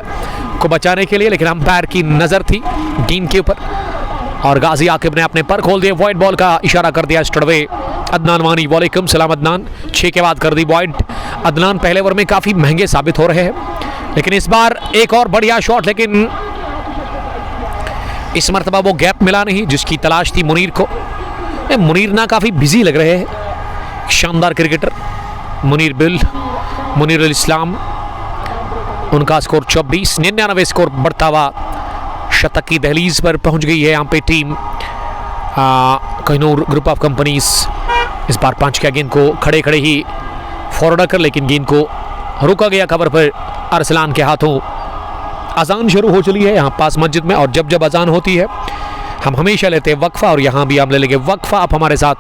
को बचाने के लिए, लेकिन अंपायर की नजर थी गेंद के ऊपर और गाजी आकिब ने अपने पर खोल दिए। वाइड बॉल का इशारा कर दिया स्टडवे। अदनान वानी, वालेकुम सलाम अदनान। 6 के बाद कर दी वाइड। अदनान पहले ओवर में काफी महंगे साबित हो रहे हैं, लेकिन इस बार एक और बढ़िया शॉट, लेकिन इस मरतबा वो गैप मिला नहीं जिसकी तलाश थी मुनीर को। मुनीर ना काफ़ी बिजी लग रहे हैं। शानदार क्रिकेटर मुनीर अल इस्लाम, उनका स्कोर 24, 99 स्कोर बढ़ता हुआ शतक की दहलीज पर पहुंच गई है यहाँ पे team Kohinoor group of companies. इस बार पंच किया गेंद को खड़े खड़े ही फॉरवर्ड कर, लेकिन गेंद को रोका गया कवर पर अरसलान के हाथों। अजान शुरू हो चली है यहाँ पास मस्जिद में, और जब जब अजान होती है हम हमेशा लेते हैं वक्फा, और यहाँ भी हम ले लेंगे वक्फा। आप हमारे साथ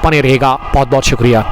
बने रहेगा, बहुत बहुत शुक्रिया।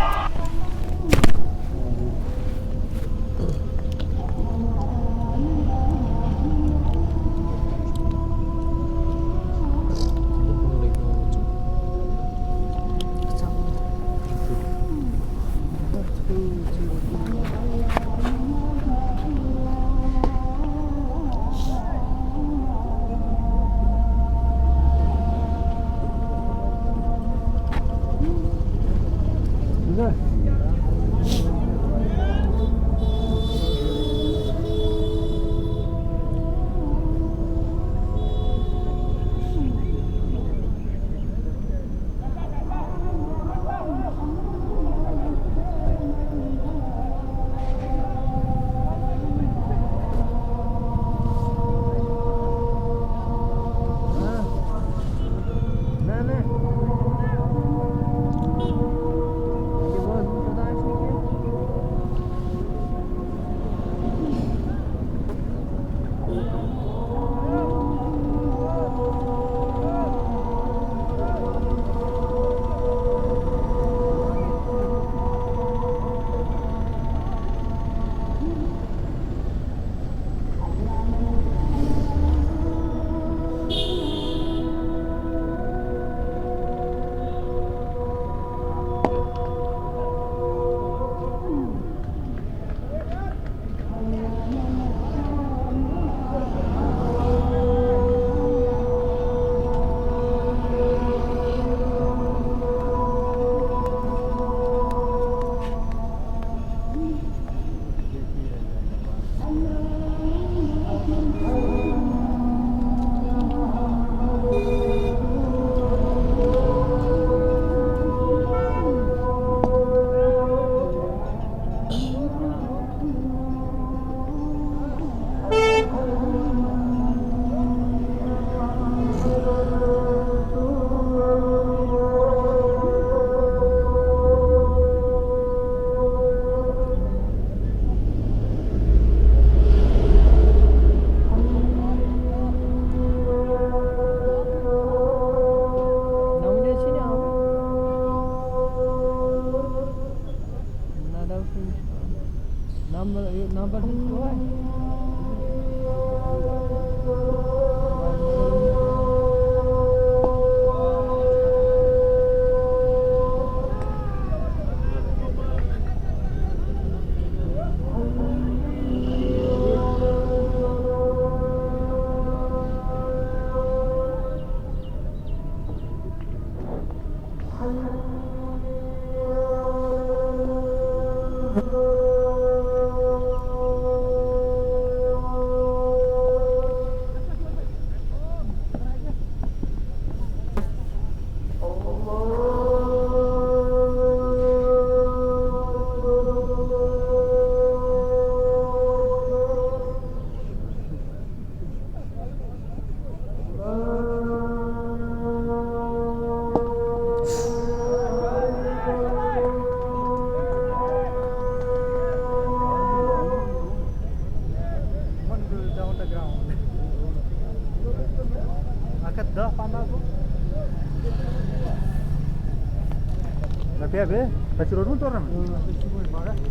Pe abi, kaçır mu torna mı?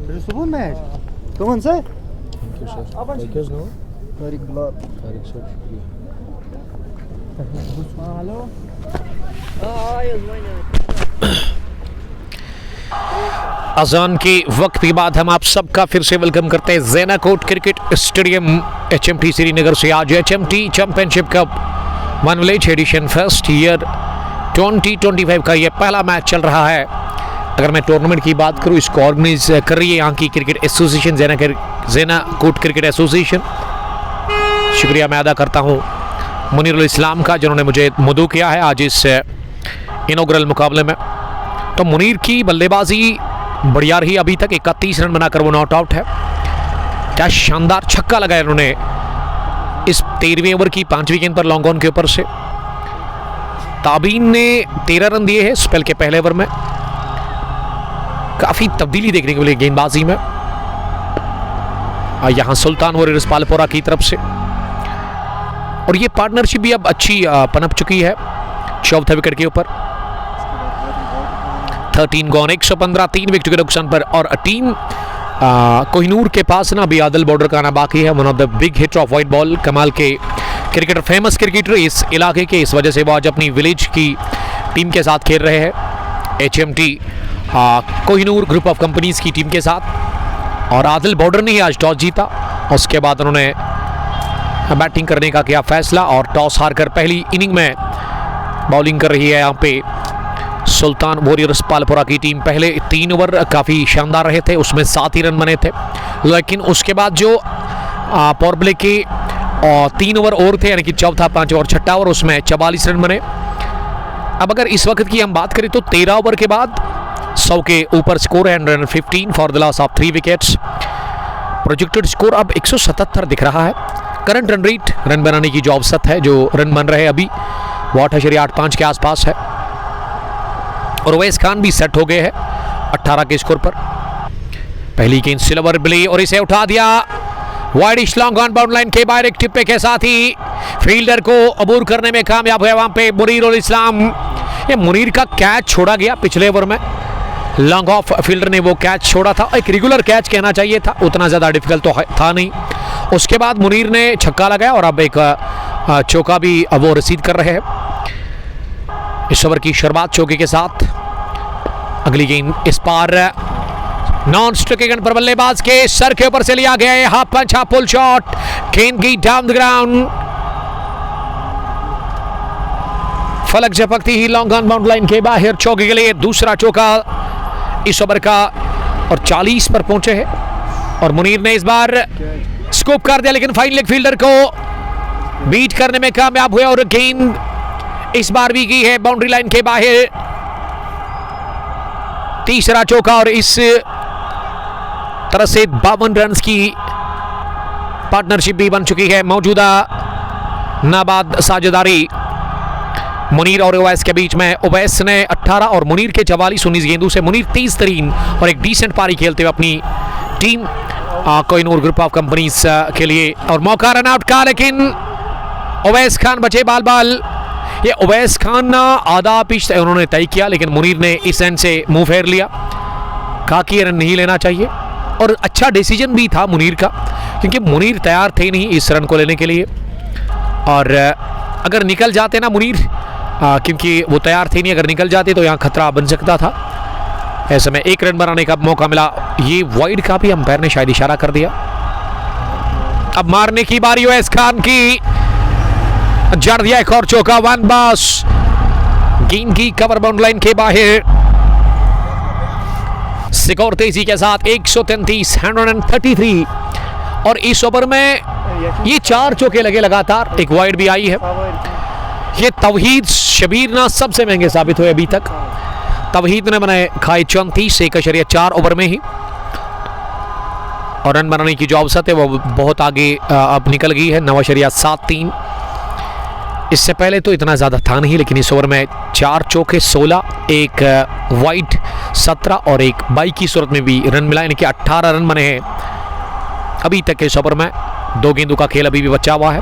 Kaçır subuh match. Kaman say? Thank you sir. Bakers no? Tariq Blab. Tariq sir, शुक्रिया। Hello. अजान के वक्त के बाद हम आप सबका फिर से वेलकम करते हैं Zainakote cricket stadium HMT Srinagar से। आज HMT championship cup one village edition first year 2025 का ये पहला मैच चल रहा है। अगर मैं टूर्नामेंट की बात करूँ, इसको ऑर्गेनाइज कर रही है यहाँ की cricket association Zainakote cricket association. शुक्रिया मैं अदा करता हूँ मुनीर अल इस्लाम का, जिन्होंने मुझे मदऊ किया है आज इस इनॉग्रल मुकाबले में। तो मुनीर की बल्लेबाजी बढ़िया रही अभी तक, 31 रन बनाकर वो नॉट आउट है। क्या शानदार छक्का लगाया इन्होंने इस 13वें ओवर की 5वीं गेंद पर लॉन्ग ऑन के ऊपर से। ताबीन ने 13 रन दिए हैं स्पेल के पहले ओवर में। काफी तब्दीली देखने को मिली गेंदबाजी में। यहां सुल्तान वॉरियर्स पालपोरा की तरफ से, और ये पार्टनरशिप भी अब अच्छी पनप चुकी है चौथे विकेट के ऊपर। 13 गॉन, 115, 3 विकेट के नुकसान पर। और टीम कोहिनूर के पास ना अभी आदल बॉर्डर का आना बाकी है। One of the big hit of white ball. कमाल के क्रिकेटर, फेमस क्रिकेटर इस इलाके के, इस वजह से वो आज अपनी विलेज की टीम के साथ खेल रहे हैं, HMT Kohinoor group of companies की टीम के साथ। और आदिल बॉर्डर ने ही आज टॉस जीता, उसके बाद उन्होंने बैटिंग करने का किया फैसला और टॉस हारकर पहली इनिंग में बॉलिंग कर रही है यहाँ पे सुल्तान वॉरियर्स पालपोरा की टीम। पहले 3 ओवर काफ़ी शानदार रहे थे, उसमें 7 ही रन बने थे, लेकिन उसके बाद जो पावर प्ले के 3 ओवर और थे, यानी कि चौथा, 5वां और 6वां ओवर, उसमें 44 रन बने। अब अगर इस वक्त की हम बात करें तो 13 ओवर के बाद 100 के ऊपर स्कोर है, 115 for the loss of 3 wickets. Projected score अब 177 दिख रहा है। करंट रन रेट, रन बनाने की जो औसत है, जो रन बन रहे हैं अभी, वो 8.85 के आसपास है। और ओवैस खान भी सेट हो गए हैं 18 के स्कोर पर। पहली गेंद सिल्वर बिली और इसे उठा दिया widish long on bound line के बाहर एक टिप्पे के साथ ही फील्डर को अबूर करने में कामयाब हुआ वहां पे मुनीर उल इस्लाम। ये मुनीर का कैच छोड़ा गया पिछले ओवर में, लॉन्ग ऑफ फील्डर ने वो कैच छोड़ा था, एक रेगुलर कैच कहना चाहिए था, उतना ज़्यादा डिफिकल्ट तो था नहीं। उसके बाद मुनीर ने छक्का लगाया और अब एक चौका भी वो रसीद कर रहे हैं। इस ओवर की शुरुआत चौके के साथ। अगली गेंद इस पार नॉन स्ट्राइक गेंद पर बल्लेबाज के सर के ऊपर से लिया गया है, हाफ पंच, हाफ पुल शॉट, गेंद की डाउन द ग्राउंड। फलक झपकती ही लॉन्ग ऑन बाउंड लाइन के बाहर चौके के लिए दूसरा चौका इस ओवर का, और 40 पर पहुंचे हैं। और मुनीर ने इस बार स्कूप कर दिया, लेकिन फाइन लेग फील्डर को बीट करने में कामयाब हुए और गेंद इस बार भी की है बाउंड्री लाइन के बाहर। तीसरा चौका और इस तरह से 52 रन की पार्टनरशिप भी बन चुकी है। मौजूदा नाबाद साझेदारी मुनीर और ओवैस के बीच में। ओवैस ने 18 और मुनीर के 44-19 गेंदों से मुनीर 30 तरीन और एक डिसेंट पारी खेलते हुए अपनी team Kohinoor group of companies के लिए। और मौका रन आउट का, लेकिन ओवैस खान बचे बाल बाल। ये ओवैस खान आधा पिच उन्होंने तय किया, लेकिन मुनीर ने इस एंड से मुंह फेर लिया, कहा कि रन नहीं लेना चाहिए। और अच्छा डिसीजन भी था मुनीर का, क्योंकि मुनीर तैयार थे नहीं इस रन को लेने के लिए। और अगर निकल जाते ना मुनीर, क्योंकि वो तैयार थे नहीं, अगर निकल जाते तो यहाँ खतरा बन सकता था। ऐसे में 1 रन बनाने का मौका मिला। ये वाइड का भी अंपायर ने शायद इशारा कर दिया। अब मारने की बारी ओवैस खान की, जड़ दिया एक और चौका, 1 बॉस, गेंद की कवर बाउंड लाइन के बाहर। स्कोर तेजी के साथ 133, 133। और इस ओवर में ये 4 चौके लगे लगातार, एक वाइड भी आई है। ये तवहीद शबीर ना सबसे महंगे साबित हुए अभी तक। तवहीद ने बनाए खाए 34 1.4 ओवर में ही, और रन बनाने की जो अवसर है वो बहुत आगे अब निकल गई है, 9.73। इससे पहले तो इतना ज़्यादा था नहीं, लेकिन इस ओवर में 4 चौके 16, एक वाइड 17 और एक बाई की सूरत में भी रन मिला, यानी कि 18 रन बने हैं अभी तक इस ओवर में। 2 गेंदों का खेल अभी भी बचा हुआ है।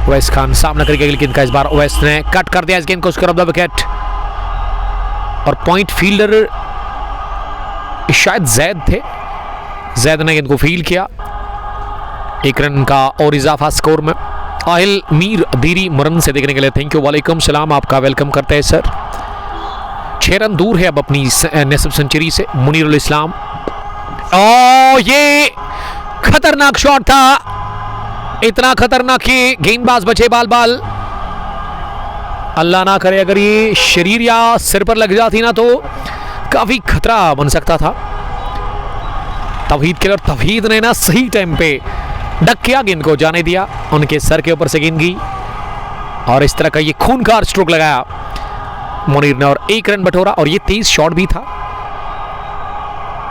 ओवैस खान सामना करके अगली गेंद का इस बार ओवैस ने कट कर दिया इस गेंद को, स्कोर ऑफ द विकेट। और पॉइंट फील्डर शायद जैद थे, जैद ने गेंद को फील्ड किया। 1 रन का और इजाफा स्कोर में। आहिल मीर दीरी मुरन से देखने के लिए थैंक यू, वालेकुम सलाम, आपका वेलकम करते हैं सर। 6 रन दूर है अब अपनी नेसब सेंचुरी से मुनीर उल इस्लाम। ये खतरनाक शॉट था, इतना खतरनाक कि गेंदबाज बचे बाल बाल। अल्लाह ना करे अगर ये शरीर या सिर पर लग जाती ना तो काफी खतरा बन सकता था। तवहीद ने ना सही टाइम पे डक किया, गेंद को जाने दिया, उनके सर के ऊपर से गेंद गई और इस तरह का ये खूनकार स्ट्रोक लगाया। मुनीर ने और 1 रन बटोरा, और ये तेज शॉट भी था।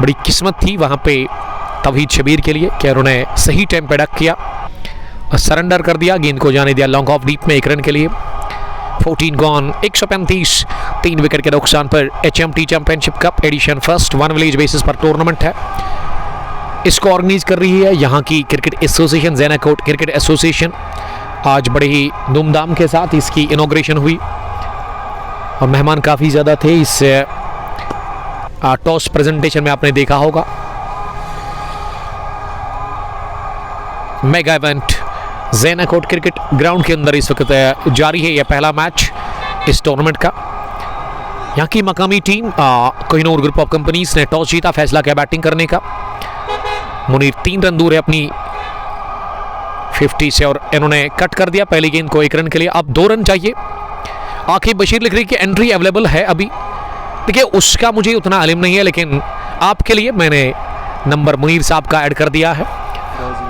बड़ी किस्मत थी वहां पे तौहीद शबीर के लिए कि उन्होंने सही टाइम पे डक किया और सरेंडर कर दिया, गेंद को जाने दिया लॉन्ग ऑफ डीप में 1 रन के लिए। 14 गॉन, 135, 3 विकेट के नुकसान पर HMT championship cup edition first 1 village basis पर टूर्नामेंट है। इसको ऑर्गेनाइज कर रही है यहाँ की cricket association, Zainakot cricket association. आज बड़े ही धूमधाम के साथ इसकी इनॉग्रेशन हुई और मेहमान काफ़ी ज़्यादा थे। इस टॉस प्रेजेंटेशन में आपने देखा होगा। मेगा इवेंट ज़ेनाकोट क्रिकेट ग्राउंड के अंदर इस वक्त जारी है यह पहला मैच इस टूर्नामेंट का। यहाँ की मकामी team Kohinoor group of companies ने टॉस जीता, फैसला किया बैटिंग करने का। मुनीर 3 रन दूर है अपनी 50 से और इन्होंने कट कर दिया पहली गेंद को 1 रन के लिए। अब 2 रन चाहिए। आखिर बशीर लिख रही कि एंट्री अवेलेबल है अभी, देखिए उसका मुझे उतना इल्म नहीं है, लेकिन आपके लिए मैंने नंबर मुनीर साहब का ऐड कर दिया है,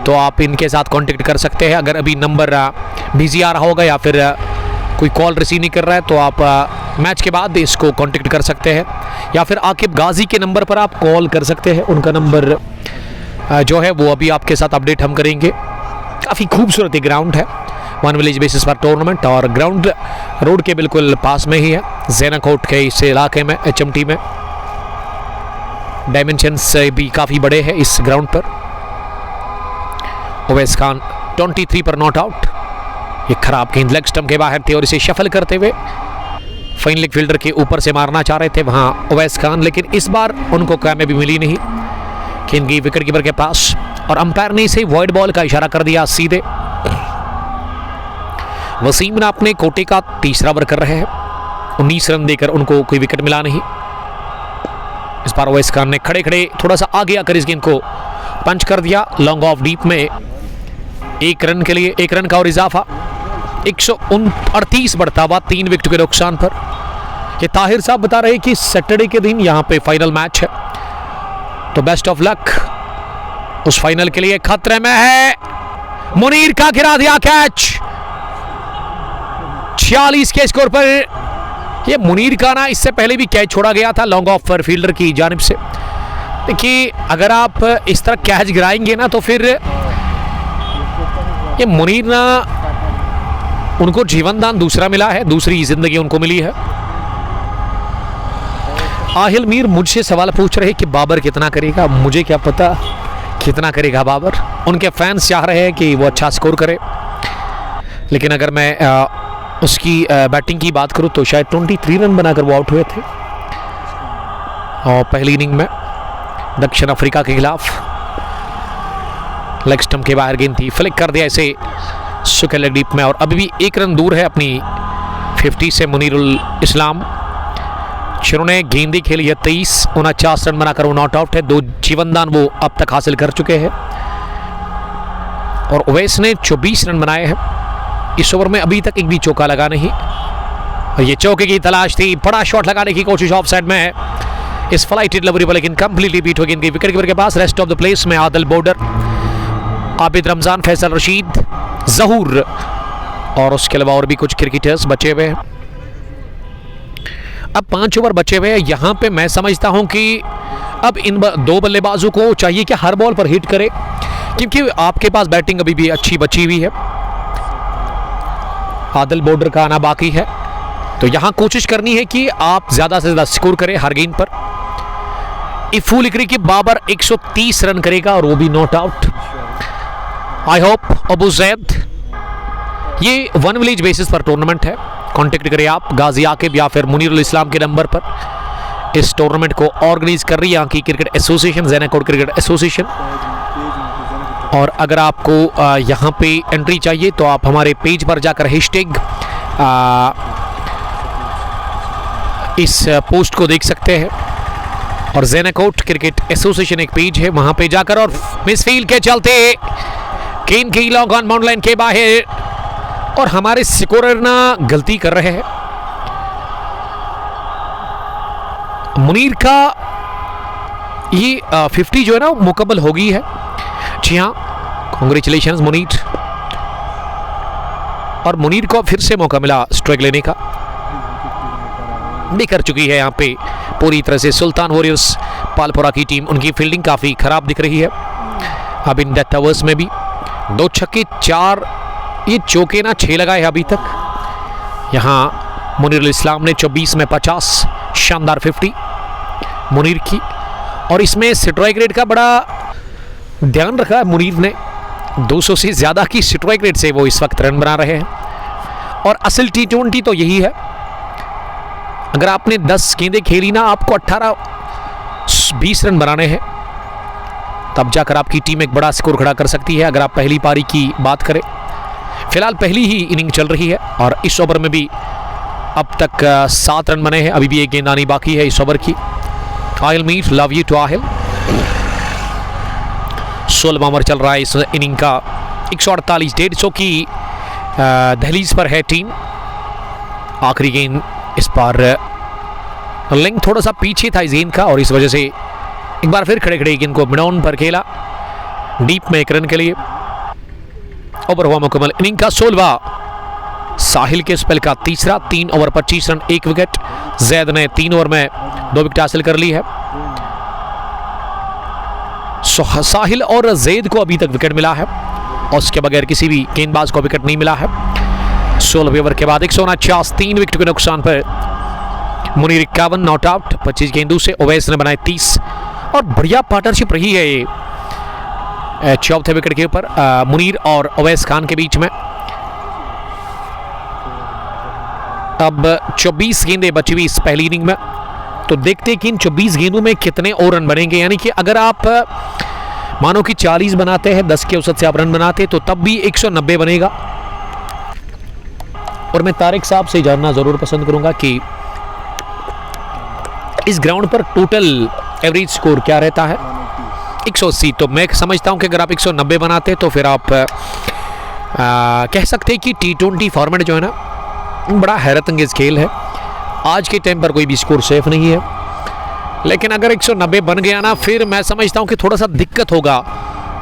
तो आप इनके साथ कांटेक्ट कर सकते हैं। अगर अभी नंबर बिजी आ रहा होगा या फिर कोई कॉल रिसीव नहीं कर रहा है तो आप मैच के बाद इसको कांटेक्ट कर सकते हैं, या फिर आकिब गाजी के नंबर पर आप कॉल कर सकते हैं। उनका नंबर जो है वो अभी आपके साथ अपडेट हम करेंगे। काफ़ी खूबसूरत ये ग्राउंड है, 1 विलेज बेसिस पर टूर्नामेंट, और ग्राउंड रोड के बिल्कुल पास में ही है ज़ेनाकोट के इस इलाके में, HMT में। डायमेंशंस भी काफ़ी बड़े हैं इस ग्राउंड पर। ओवैस खान 23 पर नॉट आउट। ये खराब गेंद लेग स्टंप के बाहर थी और इसे शफल करते हुए फाइन लेग फील्डर के ऊपर से मारना चाह रहे थे वहां ओवैस खान, लेकिन इस बार उनको कामयाबी मिली नहीं। गेंद गई विकेट कीपर के पास और अंपायर ने इसे वॉइड बॉल का इशारा कर दिया सीधे। वसीम ने अपने कोटे का तीसरा ओवर कर रहे हैं, 19 रन देकर उनको कोई विकेट मिला नहीं। इस बार ओवैस खान ने खड़े खड़े थोड़ा सा आगे आकर इस गेंद को पंच कर दिया लॉन्ग ऑफ डीप में 1 रन के लिए। 1 रन का और इजाफा, 138 बढ़ता हुआ 3 विकेट के नुकसान पर। ये ताहिर साहब बता रहे कि सैटरडे के दिन यहाँ पे फाइनल मैच है, तो बेस्ट ऑफ लक उस फाइनल के लिए। खतरे में है, मुनीर का गिरा दिया कैच 46 के स्कोर पर। ये मुनीर का ना इससे पहले भी कैच छोड़ा गया था लॉन्ग ऑफ पर फील्डर की जानिब से। देखिए अगर आप इस तरह कैच गिराएंगे ना तो फिर ये मुनीर ना उनको जीवन दान दूसरा मिला है, दूसरी जिंदगी उनको मिली है। आहिल मीर मुझसे सवाल पूछ रहे कि बाबर कितना करेगा, मुझे क्या पता कितना करेगा बाबर। उनके फैंस चाह रहे हैं कि वो अच्छा स्कोर करे, लेकिन अगर मैं उसकी बैटिंग की बात करूं तो शायद 23 रन बनाकर वो आउट हुए थे और पहली इनिंग में दक्षिण अफ्रीका के खिलाफ। लेग स्टंप के बाहर गेंद थी, फ्लिक कर दिया इसे सुके लेग डीप में, और अभी भी 1 रन दूर है अपनी 50 से मुनीरुल इस्लाम, जिन्होंने गेंदी खेली है 23, 49 रन बनाकर वो नॉट आउट है। 2 जीवनदान वो अब तक हासिल कर चुके हैं और ओवैस ने 24 रन बनाए हैं। इस ओवर में अभी तक एक भी चौका लगा नहीं और ये चौके की तलाश थी। बड़ा शॉट लगाने की कोशिश ऑफ साइड में है, इस फ्लाइटेड डिलीवरी पर लेकिन कंप्लीटली बीट हो गई इनकी विकेट कीपर के पास। रेस्ट ऑफ द प्लेस में आदिल बॉर्डर, आबिद रमजान, फैसल रशीद, जहूर और उसके अलावा और भी कुछ क्रिकेटर्स बचे हुए हैं। अब 5 ओवर बचे हुए हैं। यहाँ पे मैं समझता हूँ कि अब इन 2 बल्लेबाजों को चाहिए कि हर बॉल पर हिट करे, क्योंकि आपके पास बैटिंग अभी भी अच्छी बची हुई है। आदिल बॉर्डर का आना बाकी है, तो यहाँ कोशिश करनी है कि आप ज़्यादा से ज़्यादा स्कोर करें हर गेंद पर। इफू लिख रही कि बाबर 130 रन करेगा और वो भी not out. I hope Abu Zaid. ये 1 विलेज बेसिस पर टूर्नामेंट है, कांटेक्ट करें आप गाजी आकिब या फिर मुनीरुल इस्लाम के नंबर पर। इस टूर्नामेंट को ऑर्गेनाइज कर रही है यहाँ की cricket association, Zainakot cricket association. और अगर आपको यहाँ पे एंट्री चाहिए तो आप हमारे पेज पर जाकर हैशटैग इस पोस्ट को देख सकते हैं, और ज़ेनाकोट क्रिकेट एसोसिएशन एक पेज है, वहाँ पे जाकर। और मिसफील्ड के चलते गेंद की लॉन्ग ऑन बाउंड लाइन के बाहर, और हमारे स्कोरर ना गलती कर रहे हैं। मुनीर का ये 50 जो है ना मुकम्मल हो गई है। जी हाँ, कांग्रेचुलेशंस मुनीर। और मुनीर को फिर से मौका मिला स्ट्राइक लेने का। भी कर चुकी है यहाँ पे पूरी तरह से सुल्तान वॉरियर्स पालपुरा की टीम। उनकी फील्डिंग काफ़ी ख़राब दिख रही है। अब इन डेथ ओवर्स में भी 2 छक्के 4 ये चौके ना 6 लगाए अभी तक। यहाँ मुनीरुल इस्लाम ने 24 में 50 शानदार 50 मुनीर की, और इसमें स्ट्राइक रेट का बड़ा ध्यान रखा है मुनीर ने। 200 से ज़्यादा की स्ट्राइक रेट से वो इस वक्त रन बना रहे हैं। और असल T20 तो यही है, अगर आपने 10 गेंदें खेली ना, आपको 18-20 रन बनाने हैं, तब जाकर आपकी टीम एक बड़ा स्कोर खड़ा कर सकती है। अगर आप पहली पारी की बात करें, फिलहाल पहली ही इनिंग चल रही है और इस ओवर में भी अब तक 7 रन बने हैं। अभी भी एक गेंद आनी बाकी है इस ओवर की। Aahil Mir, love you too Aahil. 16वां ओवर चल रहा है इस इनिंग का। 148 150 की दहलीज पर है टीम। आखिरी गेंद इस बार लेंथ थोड़ा सा पीछे था इस गेंद का, और इस वजह से एक बार फिर खड़े खड़े गेंद को मिड ऑन पर खेला डीप में 1 रन के लिए। ओवर हुआ मुकम्मल। इनिंग का 16वां, साहिल के स्पेल का तीसरा। 3 ओवर 25 रन 1 विकेट। जैद ने 3 ओवर में 2 विकेट हासिल कर ली है। साहिल और जैद को अभी तक विकेट मिला है और उसके बगैर किसी भी गेंदबाज को विकेट नहीं मिला है। 16वें ओवर के बाद 149 3 विकेट के नुकसान पर मुनीर 51 नॉट आउट। 25 गेंदों से ओवैस ने बनाए 30, और बढ़िया पार्टनरशिप रही है ये चौथे विकेट के ऊपर मुनीर और ओवैस खान के बीच में। अब 24 गेंदें बची हुई इस पहली इनिंग में, तो देखते हैं कि इन 24 गेंदों में कितने और रन बनेंगे। यानी कि अगर आप मानो कि 40 बनाते हैं, 10 के औसत से आप रन बनाते तो तब भी 190 बनेगा। और मैं तारिक साहब से जानना ज़रूर पसंद करूंगा कि इस ग्राउंड पर टोटल एवरेज स्कोर क्या रहता है। 180, तो मैं समझता हूं कि अगर आप 190 बनाते तो फिर आप कह सकते हैं कि T20 फॉर्मेट जो है ना, बड़ा हैरत अंगेज खेल है। आज के टाइम पर कोई भी स्कोर सेफ नहीं है, लेकिन अगर 190 बन गया ना, फिर मैं समझता हूं कि थोड़ा सा दिक्कत होगा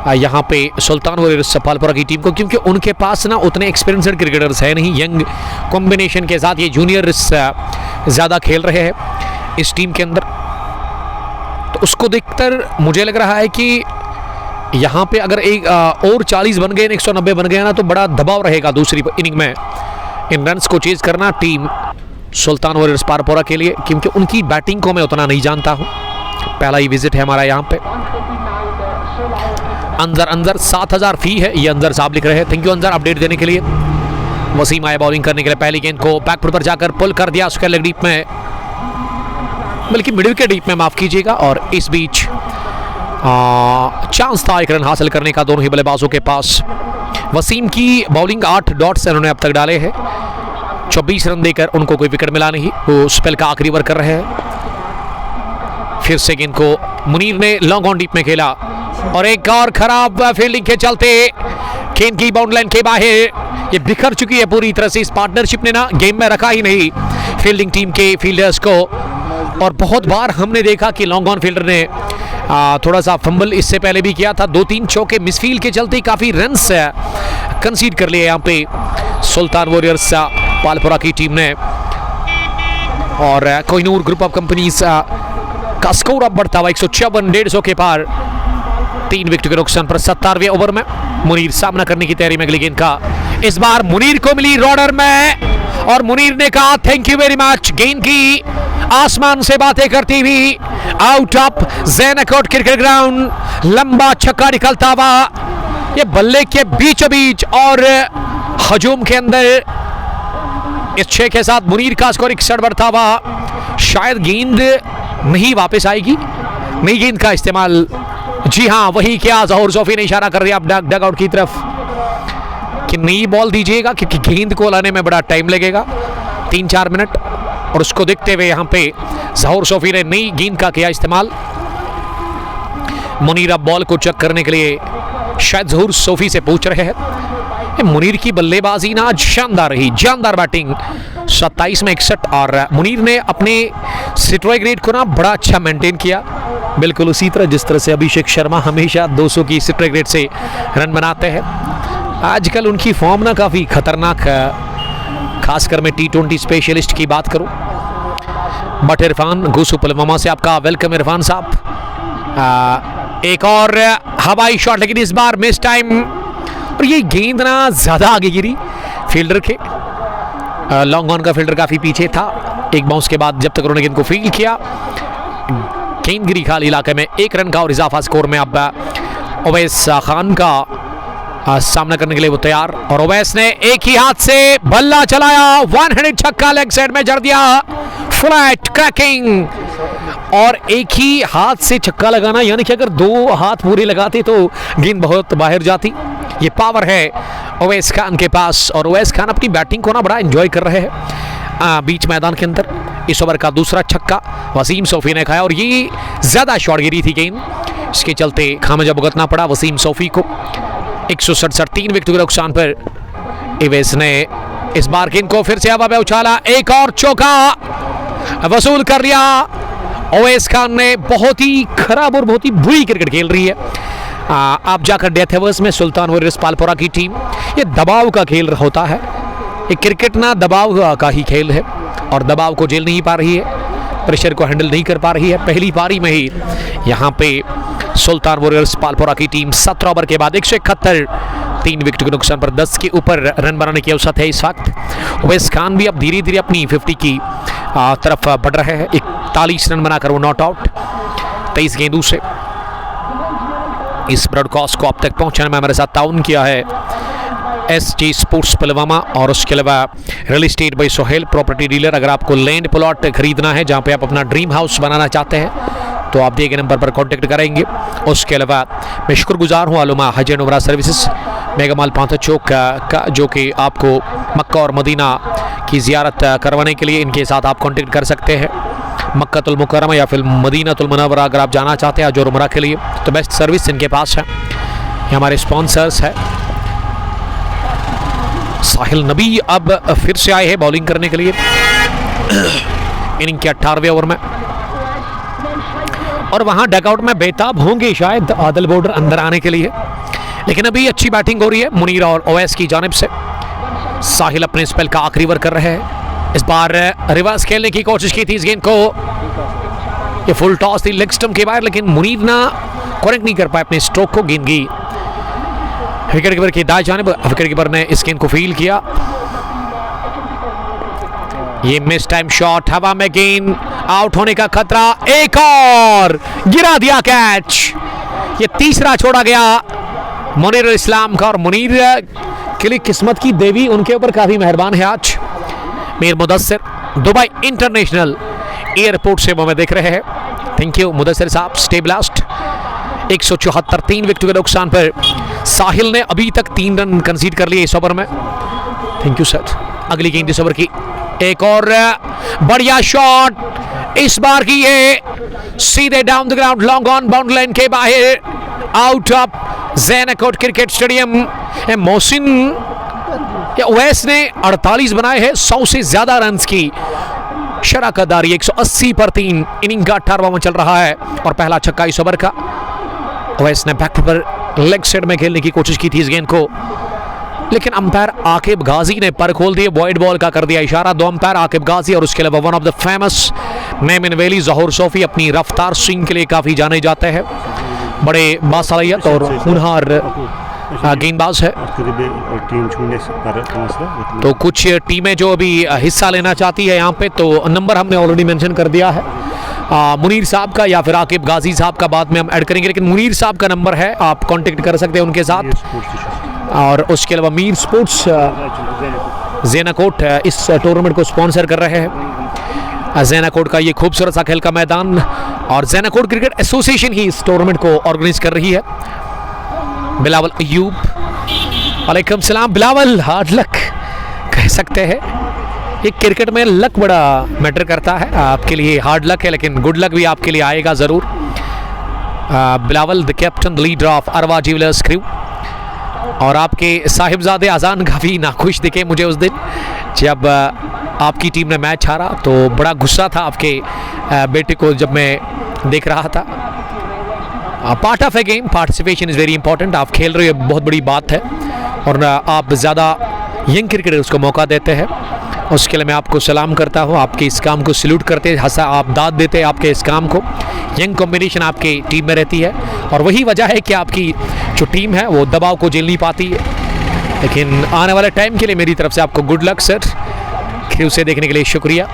यहाँ पे सुल्तान वॉरियर्स पालपुरा की टीम को, क्योंकि उनके पास ना उतने एक्सपीरियंस्ड क्रिकेटर्स है नहीं। यंग कॉम्बिनेशन के साथ ये जूनियर्स ज़्यादा खेल रहे हैं इस टीम के अंदर, तो उसको देखकर मुझे लग रहा है कि यहाँ पे अगर एक और 40 बन गए, 190 बन गया ना, तो बड़ा दबाव रहेगा दूसरी इनिंग में इन रन्स को चेज करना टीम सुल्तान वॉरियर्स पालपुरा के लिए, क्योंकि उनकी बैटिंग को मैं उतना नहीं जानता हूँ। पहला ही विजिट है हमारा यहाँ पे। अंदर 7000 फी है, ये अंदर साहब लिख रहे हैं। थैंक यू अंदर अपडेट देने के लिए। वसीम आए बॉलिंग करने के लिए। पहली गेंद को बैकफुट पर जाकर पुल कर दिया, उसके लेग डीप में, बल्कि मिड विकेट डीप में, माफ कीजिएगा। और इस बीच चांस था 1 रन हासिल करने का दोनों ही बल्लेबाजों के पास। वसीम की बॉलिंग 8 डॉट्स इन्होंने अब तक डाले हैं। 24 रन देकर उनको कोई विकेट मिला नहीं। वो स्पेल का आखिरी ओवर कर रहे हैं। फिर से गेंद को मुनीर ने लॉन्ग ऑन डीप में खेला, और एक और खराब फील्डिंग के चलते गेंद की बाउंड लाइन के बाहर ये बिखर चुकी है पूरी तरह से। इस पार्टनरशिप ने ना गेम में रखा ही नहीं फील्डिंग टीम के फील्डर्स को, और बहुत बार हमने देखा कि लॉन्ग ऑन फील्डर ने थोड़ा सा फंबल इससे पहले भी किया था। 2-3 चौके मिसफील्ड के चलते काफ़ी रन्स कंसीड कर लिए यहाँ पे सुल्तान वॉरियर्स पालपुरा की टीम ने। और कोहिनूर ग्रुप ऑफ कंपनीज का स्कोर अब बढ़ता हुआ 154 150 के पार। 3 विकेट के नुकसान पर 17वें ओवर में मुनीर सामना करने की तैयारी में अगली गेंद का। इस बार मुनीर को मिली रॉडर में, और मुनीर ने कहा थैंक यू वेरी मच। गेंद की आसमान से बातें करती हुई out of Zainakote cricket ground, लंबा छक्का निकलता हुआ ये बल्ले के बीचों बीच, और हजूम के अंदर इस 6 के साथ मुनीर का स्कोर 61 बढ़ता हुआ। शायद गेंद नहीं वापस आएगी, नई गेंद का इस्तेमाल। जी हाँ, वही क्या ज़हूर सोफी ने इशारा कर दिया अब डग आउट की तरफ कि नई बॉल दीजिएगा, क्योंकि गेंद को लाने में बड़ा टाइम लगेगा, 3-4 मिनट। और उसको देखते हुए यहाँ पे ज़हूर सोफी ने नई गेंद का किया इस्तेमाल। मुनीर अब बॉल को चेक करने के लिए शायद ज़हूर सोफी से पूछ रहे हैं। मुनीर की बल्लेबाजी ना आज शानदार रही, जानदार बैटिंग। 27 में 61, और मुनीर ने अपने स्ट्राइक रेट को ना बड़ा अच्छा मेंटेन किया, बिल्कुल उसी तरह जिस तरह से अभिषेक शर्मा हमेशा 200 की स्ट्राइक रेट से रन बनाते हैं। आजकल उनकी फॉर्म ना काफ़ी खतरनाक है, खासकर मैं T20 स्पेशलिस्ट की बात करूं। बट इरफान गुसु पुलवामा से आपका वेलकम इरफान साहब। एक और हवाई शॉट, लेकिन इस बार मिस टाइम, और ये गेंद ना ज़्यादा आगे गिरी फील्डर के। लॉन्ग ऑन का फील्डर काफ़ी पीछे था। एक बाउंस के बाद जब तक उन्होंने गेंद को फील्ड किया, गेंद गिरी खाली इलाके में। 1 रन का और इजाफा स्कोर में अब उवैस खान का सामना करने के लिए वो तैयार। और उवैस ने एक ही हाथ से बल्ला चलाया, 1 हैंडेड छक्का लेग साइड में जड़ दिया, फ्लैट क्रैकिंग। और एक ही हाथ से छक्का लगाना, यानी कि अगर 2 हाथ पूरे लगाते तो गेंद बहुत बाहर जाती। ये पावर है उवैस खान के पास, और उवैस खान अपनी बैटिंग को ना बड़ा एंजॉय कर रहे हैं बीच मैदान के अंदर। इस ओवर का दूसरा छक्का वसीम सोफी ने खाया, और ये ज़्यादा शॉर्ट गिरी थी गेंद, इसके चलते खामियाजा भुगतना पड़ा वसीम सोफी को। 167 3 विकेट के नुकसान पर उवैस ने इस बार गेंद को फिर से हवा में उछाला, एक और चौका वसूल कर लिया। उवैस खान ने बहुत ही खराब और बहुत ही बुरी क्रिकेट खेल रही है। आप जाकर डेथ हेवर्स में सुल्तान वॉरियर्स पालपुरा की टीम, ये दबाव का खेल होता है। ये क्रिकेट ना दबाव का ही खेल है, और दबाव को झेल नहीं पा रही है, प्रेशर को हैंडल नहीं कर पा रही है। पहली पारी में ही यहाँ पे सुल्तान वॉरियर्स पालपुरा की टीम 17 ओवर के बाद 171 3 विकेट के नुकसान पर 10 के ऊपर रन बनाने की औसत है इस वक्त। उवैस खान भी अब धीरे धीरे अपनी 50 की तरफ बढ़ रहे हैं। 41 रन बनाकर वो नॉट आउट 23 गेंदों से। इस ब्रॉडकास्ट को अब तक पहुंचाने में हमारे साथ ताउन किया है SG स्पोर्ट्स पुलवामा, और उसके अलावा real estate by Sohail property dealer. अगर आपको लैंड प्लॉट खरीदना है जहां पे आप अपना ड्रीम हाउस बनाना चाहते हैं तो आप दिए गए नंबर पर कांटेक्ट करेंगे। उसके अलावा मैं शुक्रगुजार हूँ आलुमा हज एंड उमरा सर्विसेज मेगामाल पांथा चौक का, जो कि आपको मक्का और मदीना की ज़ियारत करवाने के लिए इनके साथ आप कांटेक्ट कर सकते हैं। मक्कातुल मुकर्रमा या फिर मदीनातुल मुनव्वरा अगर आप जाना चाहते हैं हज और उमरा के लिए, तो बेस्ट सर्विस इनके पास है। ये हमारे स्पॉन्सर्स है। साहिल नबी अब फिर से आए हैं बॉलिंग करने के लिए इनिंग के 18वें ओवर में, और वहां डगआउट में बेताब होंगे शायद आदिल बॉर्डर अंदर आने के लिए, लेकिन अभी अच्छी बैटिंग हो रही है मुनीर और उवैस की जानिब से। साहिल अपने स्पेल का आखिरी ओवर कर रहे हैं। इस बार रिवर्स खेलने की कोशिश की थी इस गेंद को, ये फुल टॉस थी लेग स्टंप के बाहर, लेकिन मुनीर ना करेक्ट नहीं कर पाए अपने स्ट्रोक को। गेंद की विकेट कीपर की दाएं जानिब, विकेट कीपर ने इस गेंद को फील्ड किया। ये मिस टाइम शॉट, हवा में गेंद, आउट होने का खतरा, एक और गिरा दिया कैच। ये तीसरा छोड़ा गया मुनीर इस्लाम का, और मुनीर के लिए किस्मत की देवी उनके ऊपर काफी मेहरबान है आज। Mir Mudassir Dubai international airport से वो हमें देख रहे हैं। थैंक यू मुदस्सिर साहब, स्टे ब्लास्ट। 174 3 विकेट के नुकसान पर साहिल ने अभी तक 3 रन कंसीड कर लिए इस ओवर में। Thank you sir. अगली गेंद इस ओवर की, एक और बढ़िया शॉट, इस बार की ये सीधे down the ground, long on boundary line के बाहर, out of Zainakote cricket stadium. Mohsin या उवैस ने 48 बनाए हैं, 100 से ज्यादा रन की शराकतदारी, 180 पर 3। इनिंग का 18वां चल रहा है, और पहला छक्का इस ओवर का। उवैस ने बैक पर लेग साइड में खेलने की कोशिश की थी इस गेंद को, लेकिन अंपायर आकिब गाजी ने पर खोल दिए, वाइड बॉल का कर दिया इशारा। 2 अंपायर आकिब गाजी और उसके अलावा one of the famous name in valley Zahoor Sophie अपनी रफ्तार स्विंग के लिए काफ़ी जाने जाते हैं। बड़े बासलाहियत और हुनहार गेंदबाज है। तो कुछ टीमें जो अभी हिस्सा लेना चाहती है यहाँ पे, तो नंबर हमने ऑलरेडी मेंशन कर दिया है मुनीर साहब का या फिर आकिब गाजी साहब का, बाद में हम ऐड करेंगे, लेकिन मुनीर साहब का नंबर है, आप कांटेक्ट कर सकते हैं उनके साथ। और उसके अलावा मीर स्पोर्ट्स ज़ैनकोट इस टूर्नामेंट को स्पॉन्सर कर रहे हैं। ज़ैनकोट का ये खूबसूरत सा खेल का मैदान, और ज़ैनकोट क्रिकेट एसोसिएशन ही इस टूर्नामेंट को ऑर्गेनाइज कर रही है। बिलावल अयूब, वालेकुम सलाम बिलावल, हार्ड लक कह सकते हैं। ये क्रिकेट में लक बड़ा मैटर करता है, आपके लिए हार्ड लक है, लेकिन गुड लक भी आपके लिए आएगा ज़रूर। Bilawal the captain leader of Arwa jewellers crew, और आपके साहिबजादे अजान काफ़ी नाखुश दिखे मुझे उस दिन जब आपकी टीम ने मैच हारा, तो बड़ा गुस्सा था आपके बेटे को जब मैं देख रहा था। Part of A game, participation is very important. आप खेल रहे हो, बहुत बड़ी बात है, और आप ज़्यादा यंग क्रिकेटर्स को मौका देते हैं। उसके लिए मैं आपको सलाम करता हूँ, आपके इस काम को सल्यूट करते हंसा आप दाद देते आपके इस काम को। यंग कॉम्बिनेशन आपकी टीम में रहती है और वही वजह है कि आपकी जो टीम है वो दबाव को झेल नहीं पाती है। लेकिन आने वाले टाइम के लिए मेरी तरफ से आपको गुड लक सर। खेल से देखने के लिए शुक्रिया।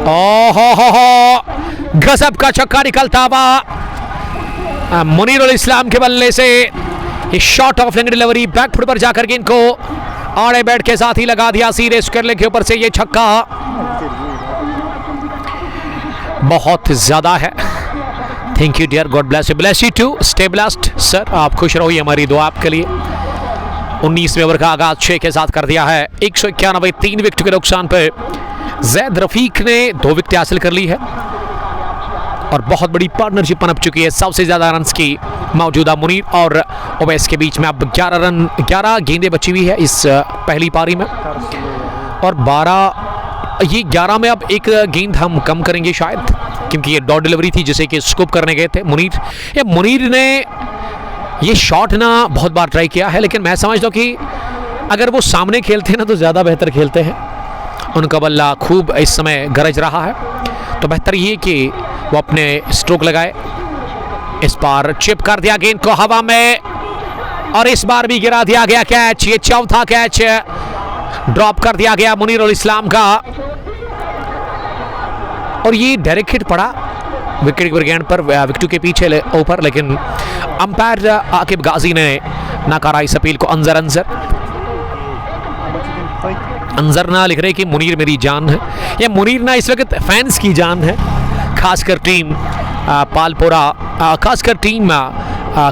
ओहो गजब का छक्का निकलता हुआ मुनीरुल इस्लाम के बल्ले से shot of leg delivery back foot पर जाकर के इनको आड़े बैट के साथ ही लगा दिया सीधे स्क्वायर के ऊपर से ये छक्का बहुत ज्यादा है। Thank you dear, god bless you too, stay blessed sir. आप खुश रहो, हमारी दुआ आपके लिए। 19वें ओवर का आगाज 6 के साथ कर दिया है। 191 3 विकेट के नुकसान पर जैद रफीक ने 2 विकेट हासिल कर ली है और बहुत बड़ी पार्टनरशिप पनप चुकी है। सबसे ज्यादा रन्स की मौजूदा मुनीर और ओवैस के बीच में अब 11 गेंदें बची हुई है इस पहली पारी में और 11 में अब एक गेंद हम कम करेंगे शायद, क्योंकि ये डॉट डिलीवरी थी जिसे कि स्कूप करने गए थे मुनीर ने ये शॉट ना बहुत बार ट्राई किया है, लेकिन मैं समझता हूँ कि अगर वो सामने खेलते हैं ना तो ज़्यादा बेहतर खेलते हैं। उनका बल्ला खूब इस समय गरज रहा है, तो बेहतर ये कि वो अपने स्ट्रोक लगाए। इस बार चिप कर दिया गेंद को हवा में और इस बार भी गिरा दिया गया कैच। ये चौथा कैच ड्रॉप कर दिया गया मुनीरुल इस्लाम का और ये डायरेक्ट हिट पड़ा विकेट गेंद पर विकेट के पीछे ऊपर, लेकिन अंपायर आकिब गाजी ने नकारा इस अपील को। अंजर ना लिख रहे कि मुनीर मेरी जान है, ये मुनीर ना इस वक्त फैंस की जान है, खासकर टीम पालपोरा, खासकर team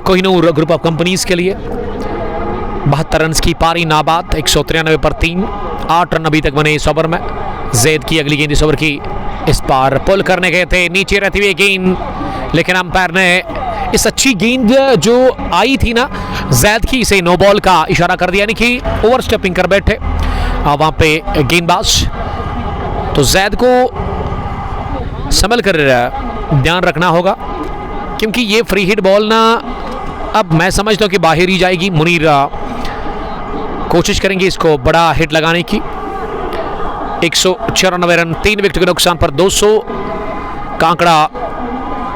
Kohinoor group of companies के लिए। 72 रन की पारी नाबाद 193 पर 3, 8 रन अभी तक बने इस ओवर में। जैद की अगली गेंद इस ओवर की इस बार पुल करने गए थे, नीचे रहती हुई गेंद, लेकिन अंपायर ने इस अच्छी गेंद जो आई थी ना जैद की, इसे नो बॉल का इशारा कर दिया, यानी कि ओवर स्टेपिंग कर बैठे वहां पे गेंदबाज। तो जैद को संभल कर ध्यान रखना होगा, क्योंकि ये फ्री हिट बॉल ना अब मैं समझता हूँ कि बाहर ही जाएगी। मुनीर कोशिश करेंगे इसको बड़ा हिट लगाने की। 194 रन 3 विकेट के नुकसान पर 200 का आंकड़ा